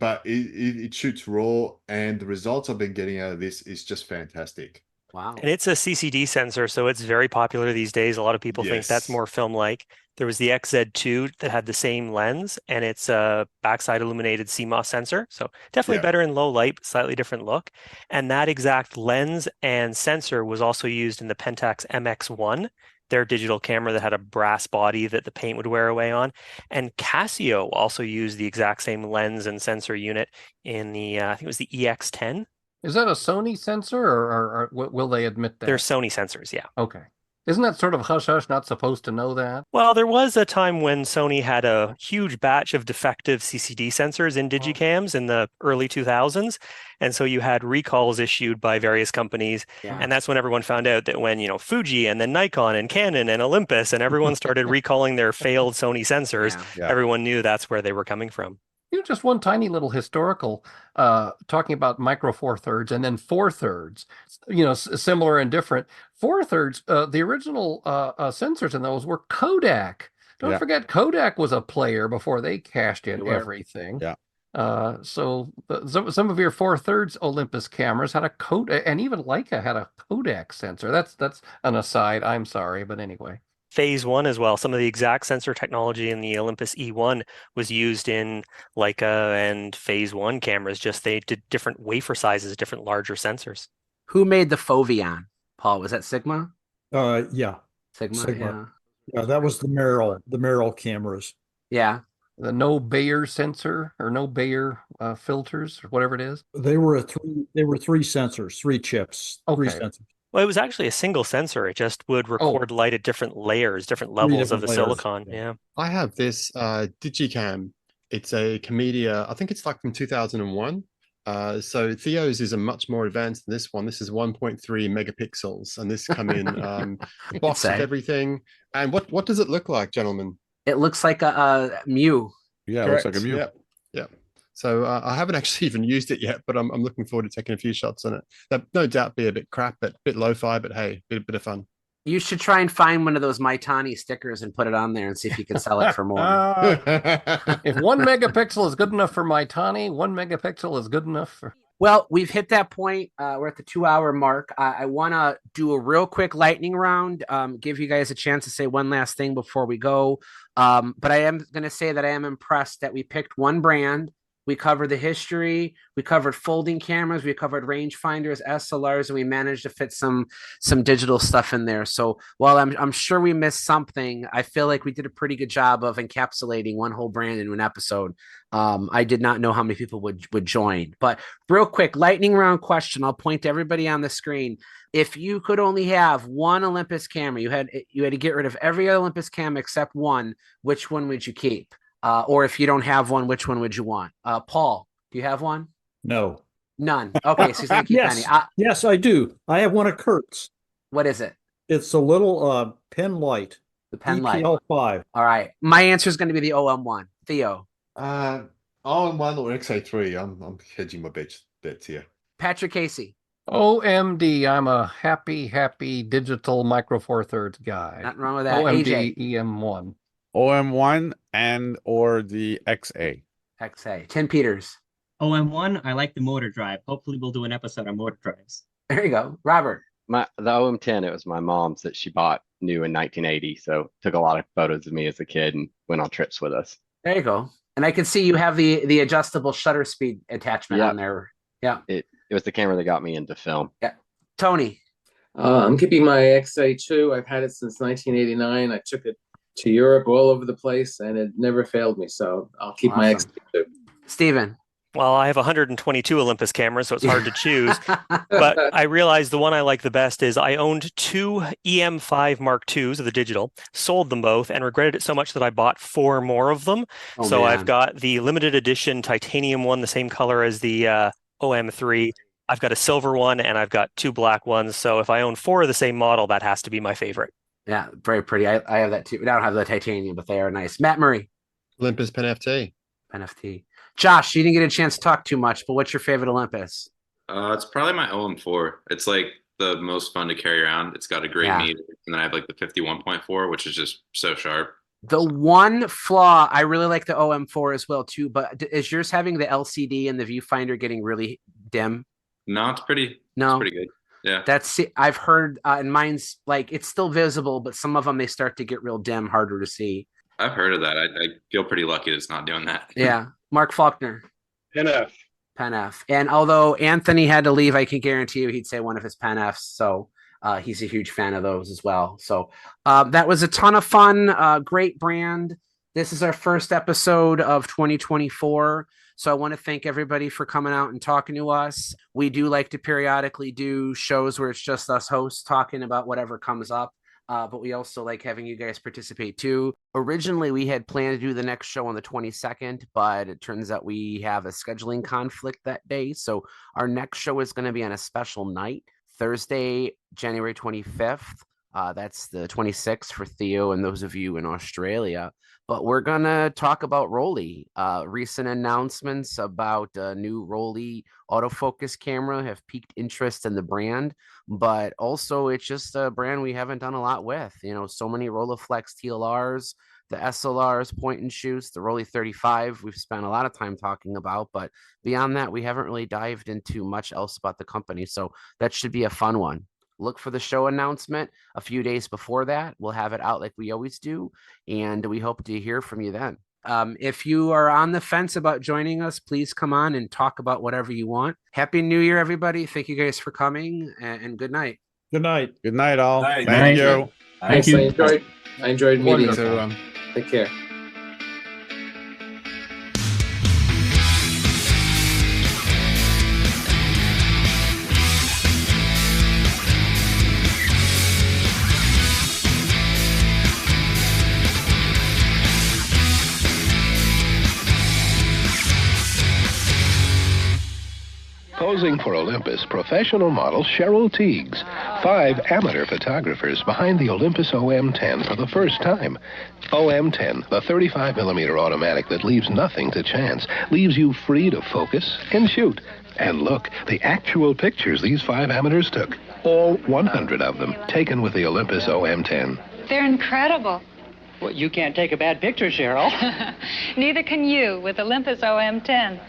But it shoots raw, and the results I've been getting out of this is just fantastic.
Wow.
And it's a CCD sensor, so it's very popular these days. A lot of people think that's more film-like. There was the XZ2 that had the same lens, and it's a backside illuminated CMOS sensor. So definitely better in low light, slightly different look. And that exact lens and sensor was also used in the Pentax MX1, their digital camera that had a brass body that the paint would wear away on. And Casio also used the exact same lens and sensor unit in the, I think it was the EX10.
Is that a Sony sensor, or will they admit that?
They're Sony sensors, yeah.
Okay. Isn't that sort of hush-hush, not supposed to know that?
Well, there was a time when Sony had a huge batch of defective CCD sensors in digicams in the early 2000s. And so you had recalls issued by various companies.
Yeah.
And that's when everyone found out that when, Fuji and then Nikon and Canon and Olympus and everyone started recalling their failed Sony sensors, everyone knew that's where they were coming from.
Just one tiny little historical, talking about micro four thirds and then 4/3, similar and different. 4/3, the original sensors in those were Kodak. Don't forget, Kodak was a player before they cashed in everything.
Yeah.
So some of your 4/3 Olympus cameras had a Kodak, and even Leica had a Kodak sensor. That's an aside. I'm sorry, but anyway.
Phase 1 as well. Some of the exact sensor technology in the Olympus E1 was used in Leica and Phase 1 cameras, just they did different wafer sizes, different larger sensors.
Who made the Foveon? Paul, was that Sigma?
Yeah.
Sigma.
Yeah, that was the Merrill cameras.
Yeah.
The no Bayer sensor or no Bayer filters or whatever it is.
They were three sensors, 3 chips, 3 sensors.
Well, it was actually a single sensor. It just would record light at different layers, different levels of the silicon. Yeah.
I have this Digicam. It's a Comedia. I think it's like from 2001. So Theo's is a much more advanced than this one. This is 1.3 megapixels, and this come in box with everything. And what does it look like, gentlemen?
It looks like a Mew.
Yeah, it looks like a Mew.
Yeah. So I haven't actually even used it yet, but I'm looking forward to taking a few shots on it. That'll no doubt be a bit crap, but a bit lo-fi, but hey, a bit of fun.
You should try and find one of those Maitani stickers and put it on there and see if you can sell it for more.
If 1 megapixel is good enough for Maitani, 1 megapixel is good enough for...
Well, we've hit that point. We're at the 2-hour mark. I want to do a real quick lightning round, give you guys a chance to say one last thing before we go. But I am going to say that I am impressed that we picked one brand. We covered the history. We covered folding cameras. We covered rangefinders, SLRs, and we managed to fit some digital stuff in there. So while I'm sure we missed something, I feel like we did a pretty good job of encapsulating one whole brand into an episode. I did not know how many people would join. But real quick, lightning round question. I'll point to everybody on the screen. If you could only have one Olympus camera, you had to get rid of every Olympus camera except one. Which one would you keep? Or if you don't have one, which one would you want? Paul, do you have one?
No.
None. Okay, so he's gonna keep
Yes,
any.
yes, I do. I have one of Kurt's.
What is it?
It's a little pen light.
The pen light.
EPL5.
All right. My answer is going to be the OM1. Theo.
OM1 or XA3. I'm hedging my bets here.
Patrick Casey.
OMD. I'm a happy digital micro four thirds guy.
Nothing wrong with that.
OMD
AJ.
EM1.
OM1 and or the XA.
XA. Tim Peters.
OM1, I like the motor drive. Hopefully we'll do an episode on motor drives.
There you go. Robert.
The OM10, it was my mom's that she bought new in 1980. So took a lot of photos of me as a kid and went on trips with us.
There you go. And I can see you have the adjustable shutter speed attachment on there. Yeah.
It was the camera that got me into film.
Yeah. Tony.
I'm keeping my XA2. I've had it since 1989. I took it to Europe, all over the place, and it never failed me. So I'll keep my XA2.
Steven.
Well, I have 122 Olympus cameras, so it's hard to choose. But I realized the one I like the best is I owned 2 EM5 Mark IIs of the digital, sold them both, and regretted it so much that I bought 4 more of them. So I've got the limited edition titanium one, the same color as the OM3. I've got a silver one, and I've got 2 black ones. So if I own 4 of the same model, that has to be my favorite.
Yeah, very pretty. I have that too. I don't have the titanium, but they are nice. Matt Murray.
Olympus Pen FT.
Pen FT. Josh, you didn't get a chance to talk too much, but what's your favorite Olympus?
It's probably my OM4. It's like the most fun to carry around. It's got a great meter, and then I have like the 51.4, which is just so sharp.
The one flaw, I really like the OM4 as well too, but is yours having the LCD and the viewfinder getting really dim?
No, it's pretty good. Yeah.
I've heard, and mine's like, it's still visible, but some of them, they start to get real dim, harder to see.
I've heard of that. I feel pretty lucky that it's not doing that.
Yeah. Mark Faulkner.
Pen F.
Pen F. And although Anthony had to leave, I can guarantee you he'd say one of his Pen Fs. So he's a huge fan of those as well. So that was a ton of fun. Great brand. This is our first episode of 2024. So I want to thank everybody for coming out and talking to us. We do like to periodically do shows where it's just us hosts talking about whatever comes up. But we also like having you guys participate too. Originally, we had planned to do the next show on the 22nd, but it turns out we have a scheduling conflict that day. So our next show is going to be on a special night, Thursday, January 25th. That's the 26th for Theo and those of you in Australia. But we're going to talk about Rollei. Recent announcements about a new Rollei autofocus camera have piqued interest in the brand, but also it's just a brand we haven't done a lot with. You know, so many Rolleiflex TLRs, the SLRs, point and shoots, the Rollei 35 we've spent a lot of time talking about, but beyond that, we haven't really dived into much else about the company. So that should be a fun one. Look for the show announcement a few days before that. We'll have it out like we always do, and we hope to hear from you then. If you are on the fence about joining us, please come on and talk about whatever you want. Happy New Year, everybody. Thank you guys for coming, and good night.
Good night.
Good night, all.
Night.
Thank you.
Thank you. I enjoyed meeting you.
everyone.
Take care.
Posing for Olympus, professional model Cheryl Teagues. 5 amateur photographers behind the Olympus OM10 for the first time. OM10, the 35mm automatic that leaves nothing to chance, leaves you free to focus and shoot. And look, the actual pictures these 5 amateurs took. All 100 of them, taken with the Olympus OM10.
They're incredible.
Well, you can't take a bad picture, Cheryl.
Neither can you with Olympus OM10.